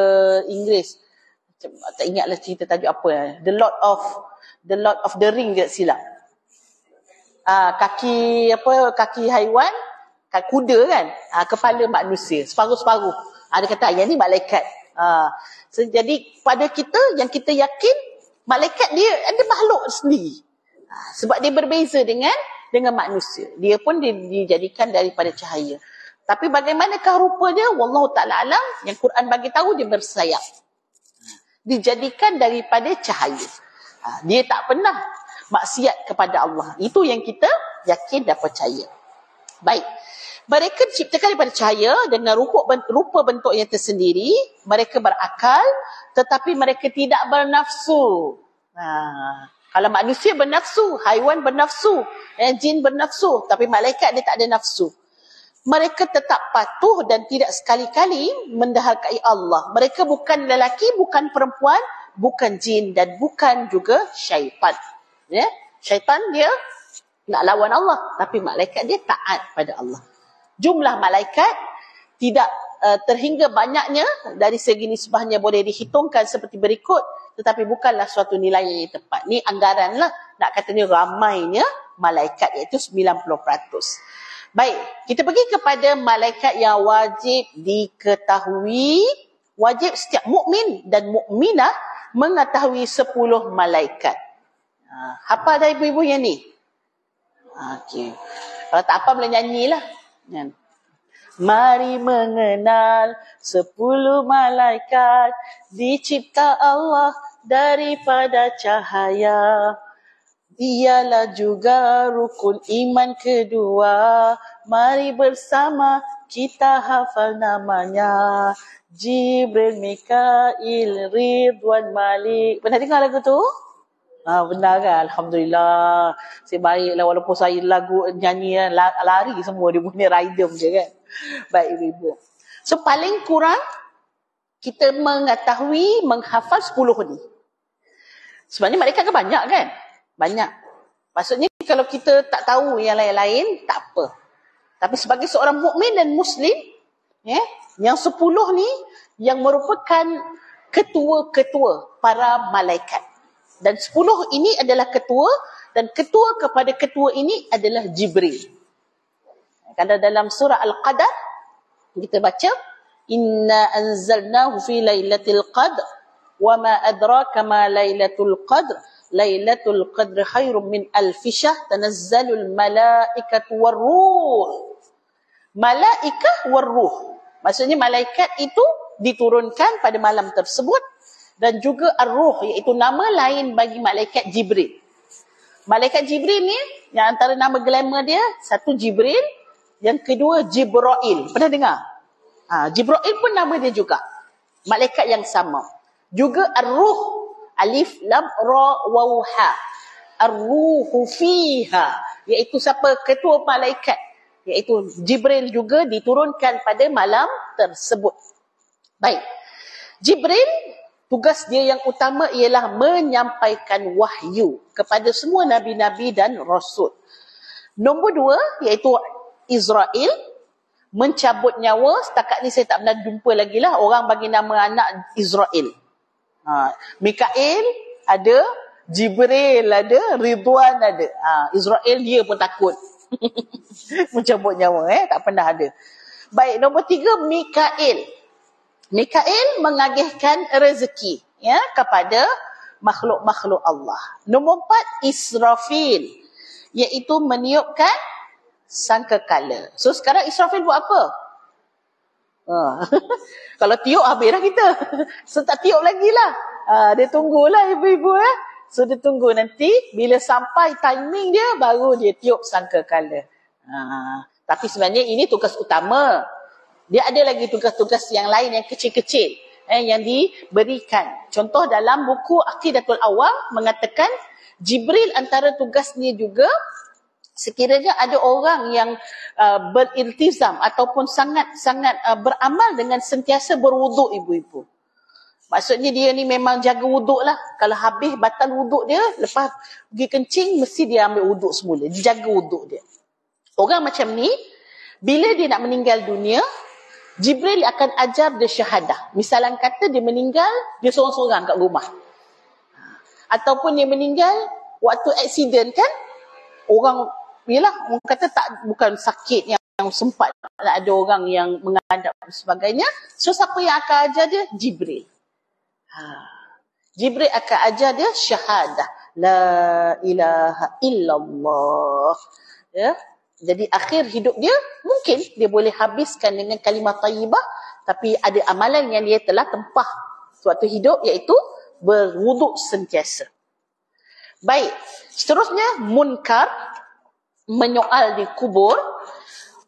Inggeris, Tak ingatlah cerita tajuk apa. The Lord of the Ring je silap. Kaki haiwan, kuda kan, kepala manusia, separuh-separuh. Dia kata yang ni malaikat. Jadi pada kita yang kita yakin malaikat dia ada makhluk sendiri. Sebab dia berbeza dengan manusia. Dia pun dijadikan daripada cahaya. Tapi bagaimanakah rupa dia? Wallahu ta'ala alam. Yang Quran bagi tahu dia bersayap. Dijadikan daripada cahaya. Dia tak pernah maksiat kepada Allah. Itu yang kita yakin dan percaya. Baik. Mereka diciptakan daripada cahaya dengan rupa bentuk yang tersendiri. Mereka berakal, tetapi mereka tidak bernafsu. Kalau manusia bernafsu, haiwan bernafsu, jin bernafsu, tapi malaikat dia tak ada nafsu. Mereka tetap patuh dan tidak sekali-kali mendahakai Allah. Mereka bukan lelaki, bukan perempuan, bukan jin dan bukan juga syaitan. Ya? Syaitan dia nak lawan Allah, tapi malaikat dia taat pada Allah. Jumlah malaikat tidak terhingga banyaknya, dari segi nisbahnya boleh dihitungkan seperti berikut, tetapi bukanlah suatu nilai yang tepat. Ni anggaran lah, nak katanya ramainya malaikat, iaitu 90%. Baik, kita pergi kepada malaikat yang wajib diketahui. Wajib setiap mukmin dan mukminah mengetahui 10 malaikat. Hafal dah ibu-ibu yang ni? Okey. Kalau tak apa boleh nyanyilah. Mari mengenal 10 malaikat dicipta Allah daripada cahaya. Ialah juga rukun iman kedua. Mari bersama kita hafal namanya. Jibril, Mikail, Ridwan, Malik. Pernah dengar lagu tu? Benar kan? Alhamdulillah. Saya baiklah walaupun saya lagu nyanyi lari semua dia punya rhythm je kan. Baik ibu. So paling kurang kita mengetahui menghafal 10 ni. Sebenarnya mereka kan banyak kan? Banyak. Maksudnya kalau kita tak tahu yang lain-lain tak apa. Tapi sebagai seorang mukmin dan muslim, yang 10 ni yang merupakan ketua-ketua para malaikat. Dan 10 ini adalah ketua, dan ketua kepada ketua ini adalah Jibril. Kalau dalam surah Al-Qadar kita baca, inna anzalnahu fi lailatul qadr wa ma adraka ma lailatul qadr lailatul qadr khairum min alf syahr tanazzalul malaikatu warruh. Malaikah warruh, maksudnya malaikat itu diturunkan pada malam tersebut, dan juga ar-ruh, iaitu nama lain bagi malaikat Jibril. Malaikat Jibril ni, yang antara nama glamour dia, satu Jibril, yang kedua Jibrail. Pernah dengar? Jibrail pun nama dia juga. Malaikat yang sama. Juga ar-ruh, alif, lam, ra, waw, ha. Ar-ruhu fiha, iaitu siapa? Ketua malaikat, iaitu Jibril juga diturunkan pada malam tersebut. Baik. Jibril, tugas dia yang utama ialah menyampaikan wahyu kepada semua nabi-nabi dan rasul. Nombor 2, iaitu Israel, mencabut nyawa. Setakat ni saya tak pernah jumpa lagi lah orang bagi nama anak Israel. Mikail ada, Jibril ada, Ridwan ada. Israel dia pun takut mencabut nyawa, tak pernah ada. Baik, nombor 3, Mikail. Mikail mengagihkan rezeki kepada makhluk-makhluk Allah. Nombor 4, Israfil, iaitu meniupkan sangkakala. So sekarang Israfil buat apa? Kalau tiup habis dah kita. So tak tiup lagi lah. Dia tunggulah ibu-ibu. So dia tunggu nanti bila sampai timing dia baru dia tiup sangkakala. Tapi sebenarnya ini tugas utama. Dia ada lagi tugas-tugas yang lain yang kecil-kecil yang diberikan. Contoh dalam buku Aqidatul Awam mengatakan Jibril antara tugasnya juga, sekiranya ada orang yang beriltizam ataupun sangat-sangat beramal dengan sentiasa berwuduk ibu-ibu. Maksudnya dia ni memang jaga wuduk lah. Kalau habis batal wuduk dia, lepas pergi kencing mesti dia ambil wuduk semula. Dia jaga wuduk dia. Orang macam ni, bila dia nak meninggal dunia, Jibril akan ajar dia syahadah. Misalnya kata dia meninggal, dia seorang-seorang kat rumah. Ataupun dia meninggal waktu aksiden kan, orang kata tak, bukan sakit yang sempat ada orang yang menghadap dan sebagainya. So siapa yang akan ajar dia? Jibril. Jibril akan ajar dia syahadah. La ilaha illallah. Ya. Jadi akhir hidup dia mungkin dia boleh habiskan dengan kalimah tayyibah, tapi ada amalan yang dia telah tempah suatu hidup, iaitu berwuduk sentiasa. Baik, seterusnya munkar, menyoal di kubur.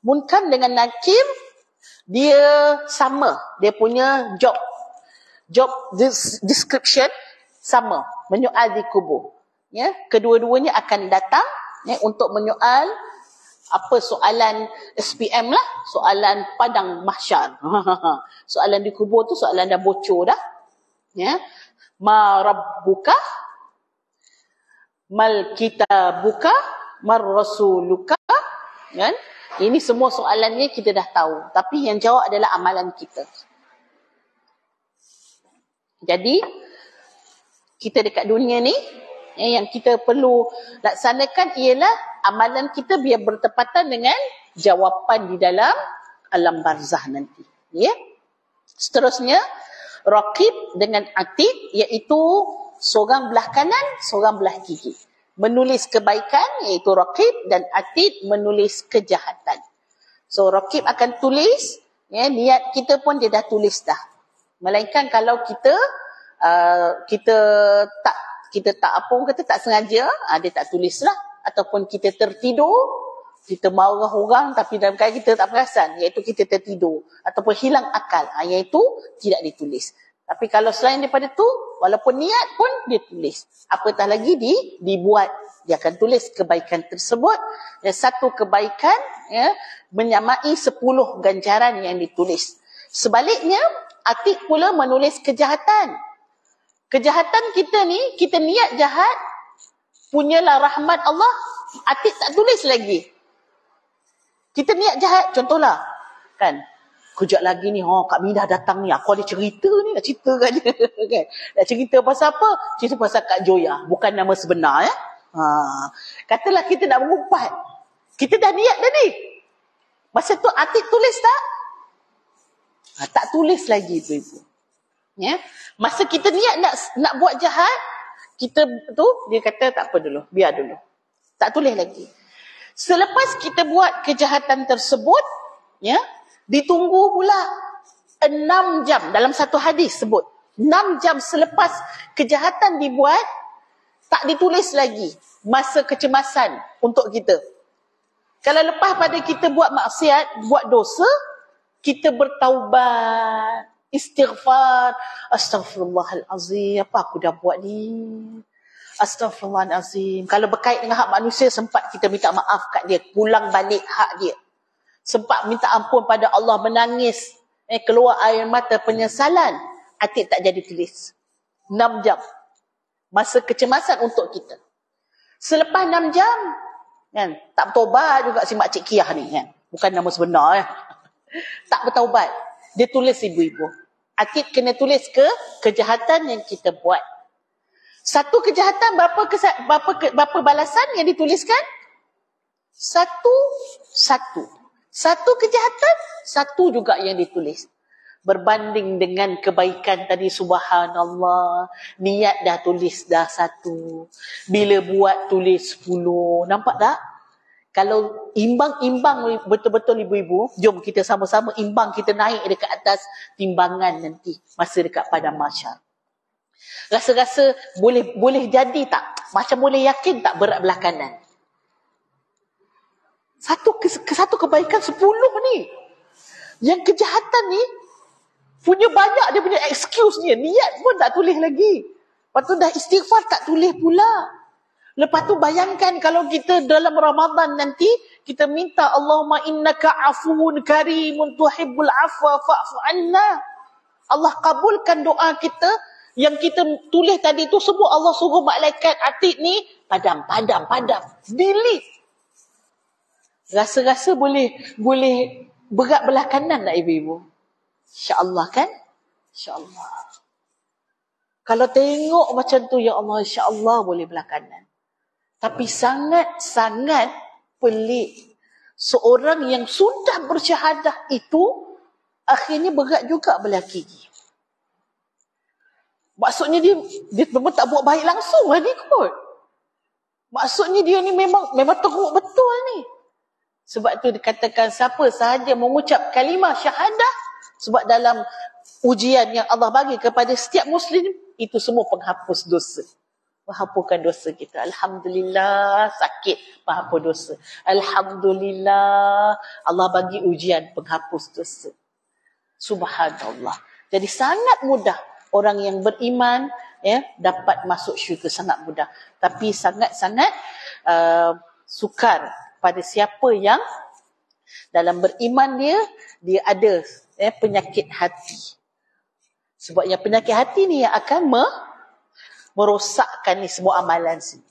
Munkar dengan nakir dia sama, dia punya job description sama, menyoal di kubur. Ya, kedua-duanya akan datang untuk menyoal apa soalan SPM lah, soalan padang mahsyar. Soalan di kubur tu soalan dah bocor dah. Ya. Ma rabbuka, mal kitabuka, mar rasuluka, kan? Ini semua soalannya kita dah tahu, tapi yang jawab adalah amalan kita. Jadi kita dekat dunia ni, yang kita perlu laksanakan ialah amalan kita biar bertepatan dengan jawapan di dalam alam barzah nanti. Ya. Seterusnya, raqib dengan atid, iaitu seorang belah kanan, seorang belah kiri. Menulis kebaikan, iaitu raqib, dan atid menulis kejahatan. So raqib akan tulis, niat kita pun dia dah tulis dah. Melainkan kalau kita tak apa orang kata tak sengaja, dia tak tulis lah. Ataupun kita tertidur, kita marah orang tapi dalam keadaan kita tak perasan, iaitu kita tertidur. Ataupun hilang akal, iaitu tidak ditulis. Tapi kalau selain daripada tu, walaupun niat pun dia tulis. Apatah lagi dibuat, dia akan tulis kebaikan tersebut. Dan satu kebaikan menyamai 10 ganjaran yang ditulis. Sebaliknya, atid pula menulis kejahatan. Kejahatan kita ni, kita niat jahat, punyalah rahmat Allah, atid tak tulis lagi. Kita niat jahat, contohlah, kan, kejap lagi ni, Kak Midah datang ni, aku ada cerita ni, nak cerita kat dia. Kan? Nak cerita pasal apa? Cerita pasal Kak Joya, bukan nama sebenar. Katalah kita nak mengumpat. Kita dah niat dah ni. Masa tu atid tulis tak? Tak tulis lagi ibu-ibu. Ya? Masa kita niat nak buat jahat, kita tu dia kata tak apa dulu, biar dulu. Tak tulis lagi. Selepas kita buat kejahatan tersebut, ya, ditunggu pula 6 jam. Dalam satu hadis sebut 6 jam selepas kejahatan dibuat, tak ditulis lagi masa kecemasan untuk kita. Kalau lepas pada kita buat maksiat, buat dosa, kita bertaubat, istighfar, astaghfirullahalazim, apa aku dah buat ni? Astaghfirullahalazim. Kalau berkait dengan hak manusia, sempat kita minta maaf kat dia, pulang balik hak dia. Sempat minta ampun pada Allah, menangis, keluar air mata penyesalan, atid tak jadi tulis. 6 jam. Masa kecemasan untuk kita. Selepas 6 jam, kan, tak bertaubat juga si Makcik Kiah ni, kan. Bukan nama sebenar, ya. Tak bertaubat. Dia tulis ibu-ibu. Atid kena tulis kejahatan yang kita buat. Satu kejahatan, berapa balasan yang dituliskan? Satu. Satu kejahatan, satu juga yang ditulis. Berbanding dengan kebaikan tadi, subhanallah, niat dah tulis dah 1. Bila buat tulis 10. Nampak tak? Kalau imbang-imbang betul-betul ibu-ibu, jom kita sama-sama imbang, kita naik dekat atas timbangan nanti masa dekat padang mahsyar. Rasa-rasa boleh jadi tak? Macam boleh yakin tak berat belah kanan? Satu kebaikan 10 ni. Yang kejahatan ni punya banyak dia punya excuse dia. Niat pun tak tulis lagi. Lepas tu dah istighfar tak tulis pula. Lepas tu bayangkan kalau kita dalam Ramadan nanti, kita minta Allahumma innaka afuun karimun tuhibbul afwa fa'fu anna. Allah kabulkan doa kita. Yang kita tulis tadi tu semua Allah suruh malaikat atid ni padam. Delete. Rasa-rasa boleh berat belah kanan tak ibu-ibu? InsyaAllah kan? InsyaAllah. Kalau tengok macam tu, ya Allah, insyaAllah boleh belah kanan. Tapi sangat-sangat pelik. Seorang yang sudah bersyahadah itu, akhirnya berat juga belah kiri. Maksudnya dia memang tak buat baik langsung lah ni kot. Maksudnya dia ni memang teruk betul ni. Sebab tu dikatakan siapa sahaja mengucap kalimah syahadah, sebab dalam ujian yang Allah bagi kepada setiap Muslim, itu semua penghapus dosa. Menghapuskan dosa kita. Alhamdulillah sakit menghapus dosa. Alhamdulillah Allah bagi ujian penghapus dosa. Subhanallah. Jadi sangat mudah orang yang beriman dapat masuk syurga, sangat mudah. Tapi sangat-sangat sukar pada siapa yang dalam beriman dia ada penyakit hati. Sebab yang penyakit hati ni yang akan merosakkan ni semua amalan sini.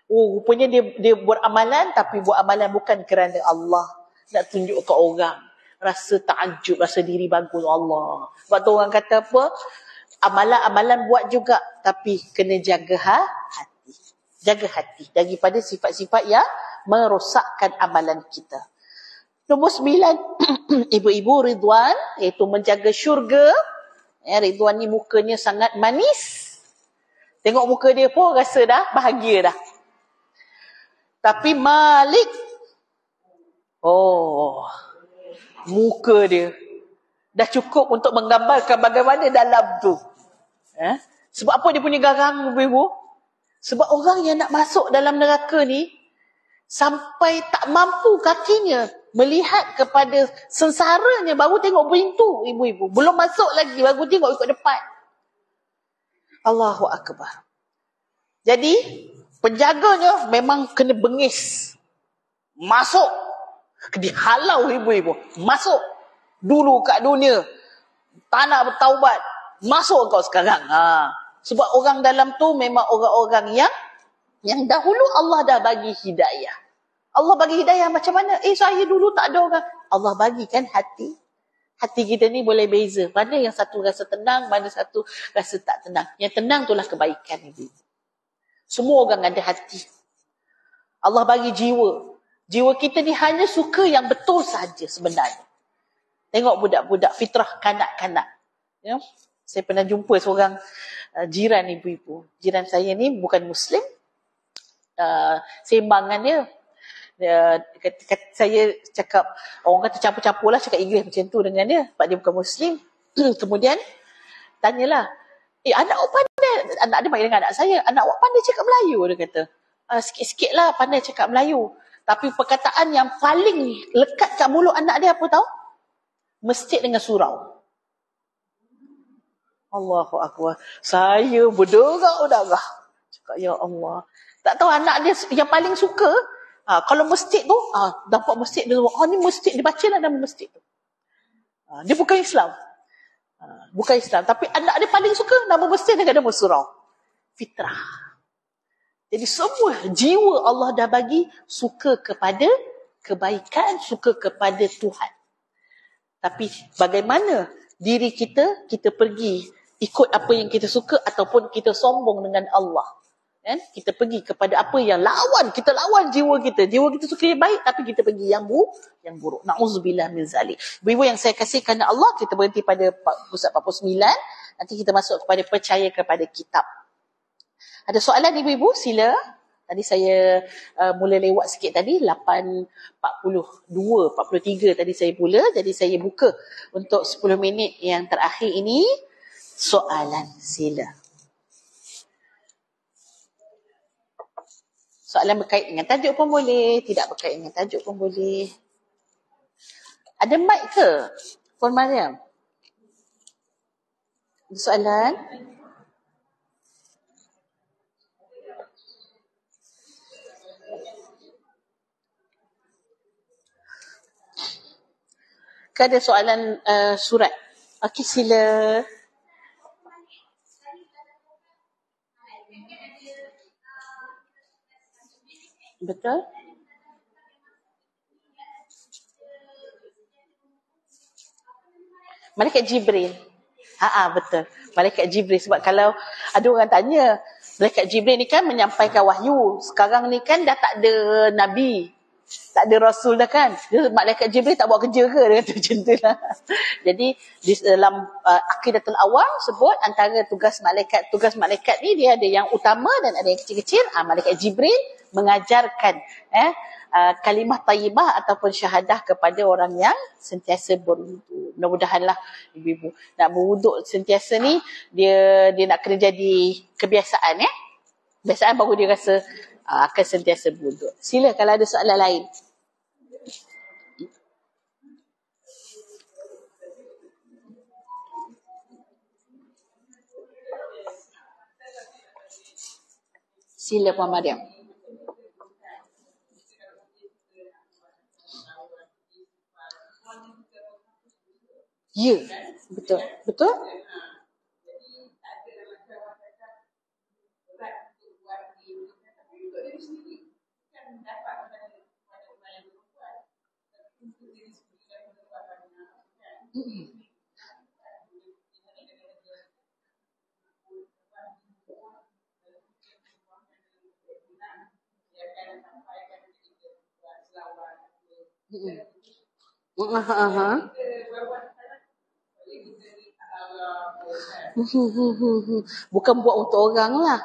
Rupanya dia buat amalan, tapi buat amalan bukan kerana Allah. Nak tunjuk ke orang. Rasa takjub, rasa diri bagus Allah. Sebab tu orang kata apa? Amalan-amalan buat juga, tapi kena jaga hati. Jaga hati daripada sifat-sifat yang merosakkan amalan kita. Nombor 9, ibu-ibu Ridwan, iaitu menjaga syurga. Ridwan ni mukanya sangat manis. Tengok muka dia pun rasa dah bahagia dah. Tapi Malik, muka dia dah cukup untuk menggambarkan bagaimana dalam tu. Sebab apa dia punya garang, ibu? Sebab orang yang nak masuk dalam neraka ni, sampai tak mampu kakinya melihat kepada sengsaranya, baru tengok pintu, ibu-ibu. Belum masuk lagi, baru tengok ikut depan. Allahu Akbar. Jadi, penjaganya memang kena bengis. Masuk. Dihalau ibu-ibu. Masuk. Dulu kat dunia. Tak nak bertaubat. Masuk kau sekarang. Sebab orang dalam tu memang orang-orang yang dahulu Allah dah bagi hidayah. Allah bagi hidayah macam mana? Saya dulu tak ada orang. Allah bagikan hati. Hati kita ni boleh beza. Mana yang satu rasa tenang, mana satu rasa tak tenang. Yang tenang itulah kebaikan. Semua orang ada hati. Allah bagi jiwa. Jiwa kita ni hanya suka yang betul saja sebenarnya. Tengok budak-budak fitrah kanak-kanak. Saya pernah jumpa seorang jiran ibu-ibu. Jiran saya ni bukan Muslim. Sembangan dia. Saya cakap, orang kata campur-campur lah cakap Inggeris macam tu dengan dia, sebab dia bukan Muslim. Kemudian tanyalah, anak awak pandai, anak dia main dengan anak saya, anak awak pandai cakap Melayu? Dia kata, sikit-sikit lah pandai cakap Melayu. Tapi perkataan yang paling lekat kat mulut anak dia apa tahu? Masjid dengan surau. Allahu Akbar. Saya berdarah-darah. Cakap, ya Allah. Tak tahu anak dia yang paling suka, kalau masjid tu, dapat masjid dia, ni masjid, dia baca lah nama masjid tu. Dia bukan Islam. Bukan Islam. Tapi anak dia paling suka nama masjid dengan nama surau. Fitrah. Jadi semua jiwa Allah dah bagi suka kepada kebaikan, suka kepada Tuhan. Tapi bagaimana diri kita pergi ikut apa yang kita suka ataupun kita sombong dengan Allah. Kita pergi kepada apa yang lawan, kita lawan jiwa kita. Jiwa kita suka yang baik tapi kita pergi yang buruk. Na'udzubillah min zalik. Ibu yang saya kasih kerana Allah, kita berhenti pada pusat 49. Nanti kita masuk kepada percaya kepada kitab. Ada soalan ibu-ibu? Sila. Tadi saya mula lewat sikit tadi, 8.42, 43 tadi saya mula. Jadi saya buka untuk 10 minit yang terakhir ini. Soalan, sila. Soalan berkait dengan tajuk pun boleh, tidak berkait dengan tajuk pun boleh. Ada mic ke? Puan Mariam? Ada soalan? Ke ada soalan surat? Okey, sila. Betul? Malaikat Jibril. Betul. Malaikat Jibril. Sebab kalau ada orang tanya, Malaikat Jibril ni kan menyampaikan wahyu. Sekarang ni kan dah tak ada Nabi. Tak ada Rasul dah kan. Malaikat Jibril tak buat kerja ke? Dia kata macam tu lah. Jadi di dalam Aqidatul Awam sebut antara tugas malaikat ni dia ada yang utama dan ada yang kecil-kecil. Malaikat Jibril mengajarkan kalimah tayyibah ataupun syahadah kepada orang yang sentiasa berwuduk. Mudah-mudahanlah ibu-ibu nak berwuduk sentiasa ni dia nak kena jadi kebiasaan kebiasaan baru dia rasa akan sentiasa berwuduk. Sila kalau ada soalan lain. Sila Puan Mariam. Ya, betul. Betul? Bukan buat untuk orang lah.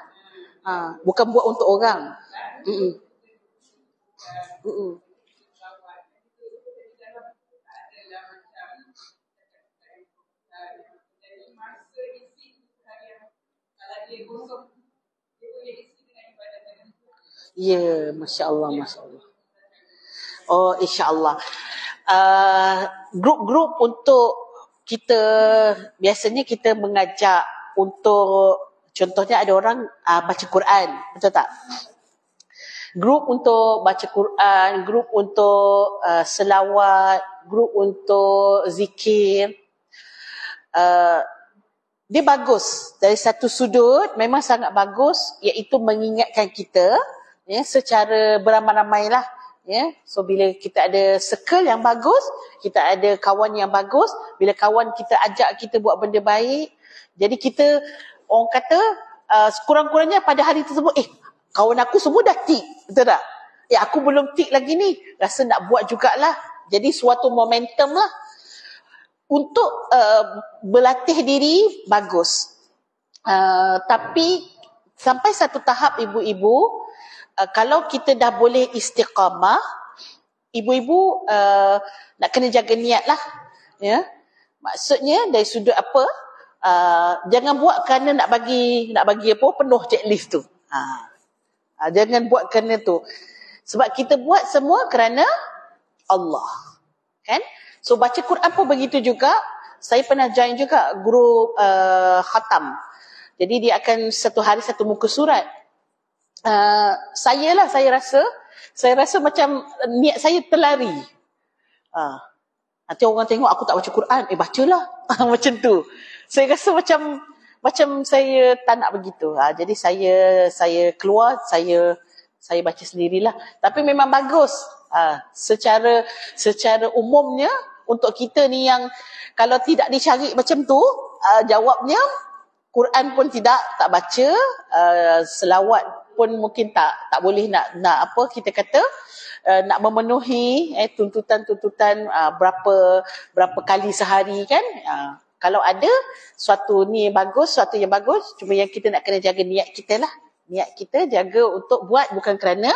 Bukan buat untuk orang. Ya, Masya Allah, Masya Allah. Oh, insya-Allah. Grup-grup untuk kita, biasanya kita mengajak untuk, contohnya ada orang baca Quran, betul tak? Grup untuk baca Quran, grup untuk selawat, grup untuk zikir. Dia bagus dari satu sudut, memang sangat bagus, iaitu mengingatkan kita secara beramai-ramai lah. So bila kita ada circle yang bagus, kita ada kawan yang bagus, bila kawan kita ajak kita buat benda baik, jadi kita, orang kata sekurang-kurangnya pada hari tersebut, kawan aku semua dah tik, betul tak? Aku belum tik lagi ni, rasa nak buat jugalah. Jadi suatu momentum lah untuk berlatih diri, bagus. Tapi sampai satu tahap ibu-ibu, kalau kita dah boleh istiqamah, ibu-ibu nak kena jaga niat lah. Maksudnya dari sudut apa, jangan buat kerana nak bagi apa, penuh checklist tu. Jangan buat kerana tu. Sebab kita buat semua kerana Allah. Kan? So baca Quran pun begitu juga. Saya pernah join juga grup khatam. Jadi dia akan satu hari satu muka surat. Saya rasa macam niat saya terlari. Nanti orang tengok aku tak baca Quran, bacalah. Macam tu. Saya rasa macam saya tak nak begitu. Jadi saya keluar, saya baca sendirilah. Tapi memang bagus. Secara umumnya untuk kita ni yang kalau tidak dicari macam tu, jawabnya Quran pun tak baca, selawat pun mungkin tak boleh nak apa kita kata, nak memenuhi tuntutan berapa kali sehari kan. Kalau ada suatu ni bagus, suatu yang bagus, cuma yang kita nak kena jaga niat kita lah. Niat kita jaga untuk buat bukan kerana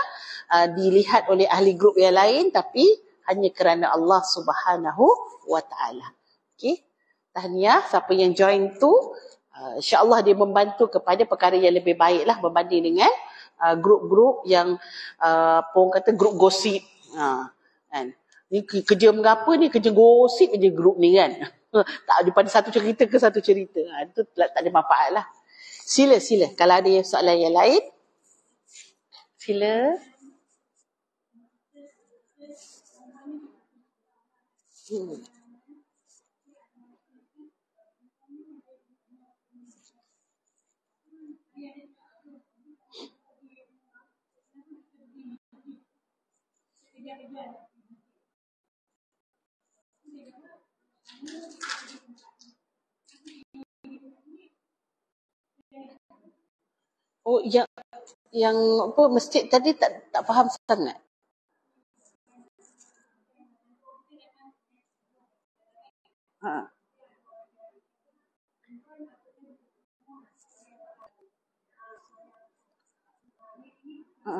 dilihat oleh ahli grup yang lain, tapi hanya kerana Allah Subhanahu wa taala. Okey. Tahniah siapa yang join tu, insya-Allah dia membantu kepada perkara yang lebih baik lah berbanding dengan grup-grup yang orang kata grup gosip. Kan. Ni kerja mengapa ni, kerja gosip je grup ni kan. Tak daripada satu cerita ke satu cerita. Itu tak ada manfaat lah. Sila kalau ada soalan yang lain. Sila. Oh, yang apa masjid tadi tak faham sangat. Ha. Ha.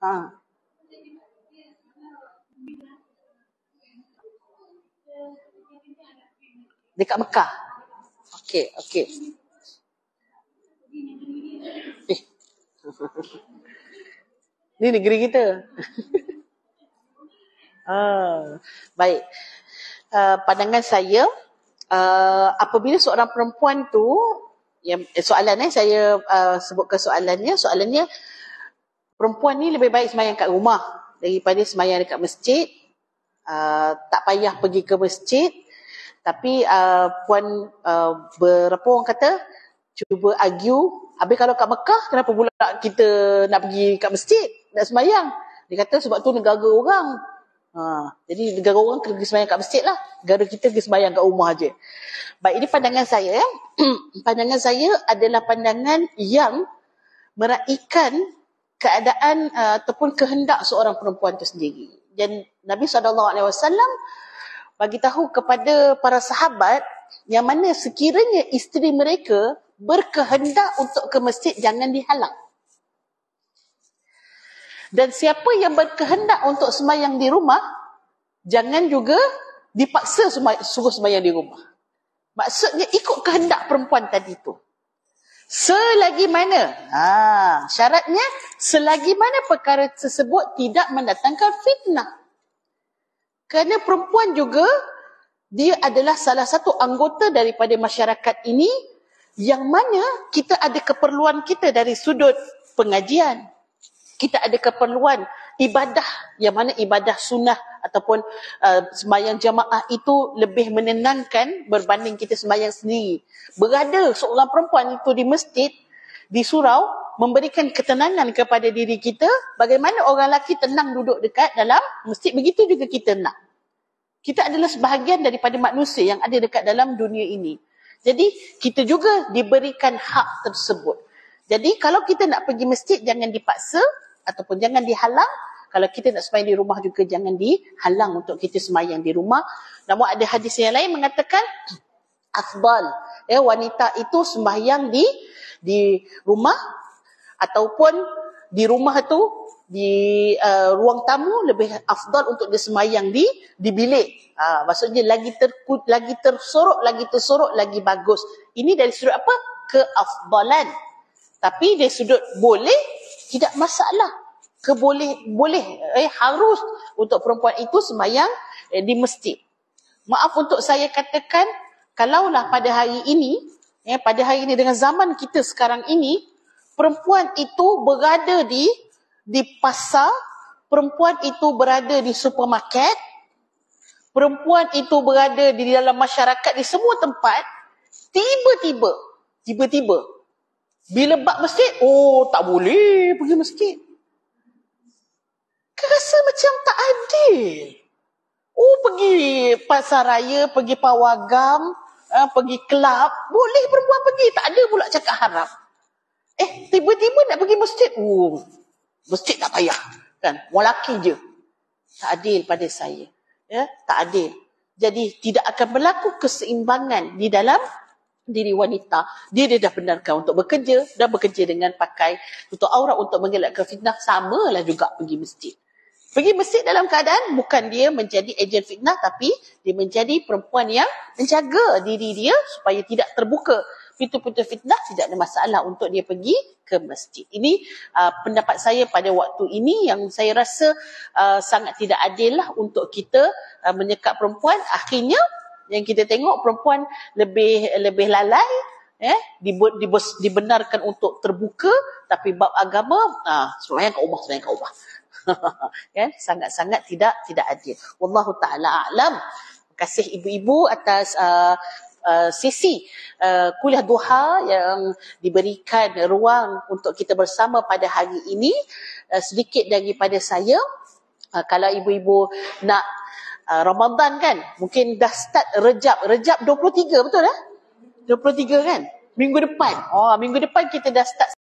Ha. Dekat Mekah. Okey, okey. Eh. Ni negeri kita. Baik. Pandangan saya, apabila seorang perempuan tu, soalan saya sebutkan soalannya, perempuan ni lebih baik sembahyang kat rumah daripada sembahyang dekat masjid. Tak payah pergi ke masjid. Tapi puan berapa orang kata, cuba argue, habis kalau kat Mekah, kenapa pula kita nak pergi kat masjid, nak sembahyang? Dia kata sebab tu negara orang. Jadi negara orang kena pergi sembahyang kat masjid lah. Negara kita pergi sembahyang kat rumah je. Baik, ini pandangan saya. Pandangan saya adalah pandangan yang meraihkan keadaan ataupun kehendak seorang perempuan itu sendiri. Dan Nabi SAW bagi tahu kepada para sahabat yang mana sekiranya isteri mereka berkehendak untuk ke masjid, jangan dihalang. Dan siapa yang berkehendak untuk sembahyang di rumah, jangan juga dipaksa suruh sembahyang di rumah. Maksudnya ikut kehendak perempuan tadi tu. Selagi mana, syaratnya selagi mana perkara tersebut tidak mendatangkan fitnah. Kerana perempuan juga, dia adalah salah satu anggota daripada masyarakat ini yang mana kita ada keperluan kita dari sudut pengajian. Kita ada keperluan ibadah, yang mana ibadah sunnah ataupun sembahyang jamaah itu lebih menenangkan berbanding kita sembahyang sendiri. Berada seorang perempuan itu di masjid, di surau, memberikan ketenangan kepada diri kita. Bagaimana orang lelaki tenang duduk dekat dalam masjid, begitu juga kita nak. Kita adalah sebahagian daripada manusia yang ada dekat dalam dunia ini. Jadi kita juga diberikan hak tersebut. Jadi kalau kita nak pergi masjid, jangan dipaksa ataupun jangan dihalang. Kalau kita nak sembahyang di rumah juga jangan dihalang untuk kita sembahyang di rumah. Namun ada hadis yang lain mengatakan afdal, wanita itu sembahyang di rumah ataupun di rumah tu, di ruang tamu, lebih afdal untuk dia sembahyang di bilik. Maksudnya lagi tersorok, lagi bagus. Ini dari sudut apa? Keafdalan. Tapi dari sudut boleh, tidak masalah. Harus untuk perempuan itu sembahyang di masjid. Maaf untuk saya katakan, kalaulah pada hari ini dengan zaman kita sekarang ini, perempuan itu berada di pasar, perempuan itu berada di supermarket, perempuan itu berada di dalam masyarakat, di semua tempat, tiba-tiba bila bab masjid, tak boleh pergi masjid. Rasa macam tak adil. Pergi pasar raya, pergi pawagam, pergi kelab, boleh perempuan pergi, tak ada pula cakap haram. Tiba-tiba nak pergi masjid, masjid tak payah, kan? Orang lelaki je. Tak adil pada saya. Tak adil. Jadi tidak akan berlaku keseimbangan di dalam diri wanita. Dia dah benarkan untuk bekerja dan bekerja dengan pakai tutup aurat untuk mengelakkan fitnah, samalah juga pergi masjid. Pergi masjid dalam keadaan bukan dia menjadi ejen fitnah, tapi dia menjadi perempuan yang menjaga diri dia supaya tidak terbuka pintu-pintu fitnah. Tidak ada masalah untuk dia pergi ke masjid. Ini pendapat saya pada waktu ini yang saya rasa sangat tidak adil lah untuk kita menyekat perempuan. Akhirnya yang kita tengok perempuan lebih lalai, dibenarkan untuk terbuka, tapi bab agama sembahyang kat rumah. Kan, sangat-sangat tidak adil. Wallahu taala a'lam. Terima kasih ibu-ibu atas sesi kuliah duha yang diberikan ruang untuk kita bersama pada hari ini. Sedikit daripada saya, kalau ibu-ibu nak Ramadan kan, mungkin dah start Rejab 23, betul 23 kan? Minggu depan kita dah start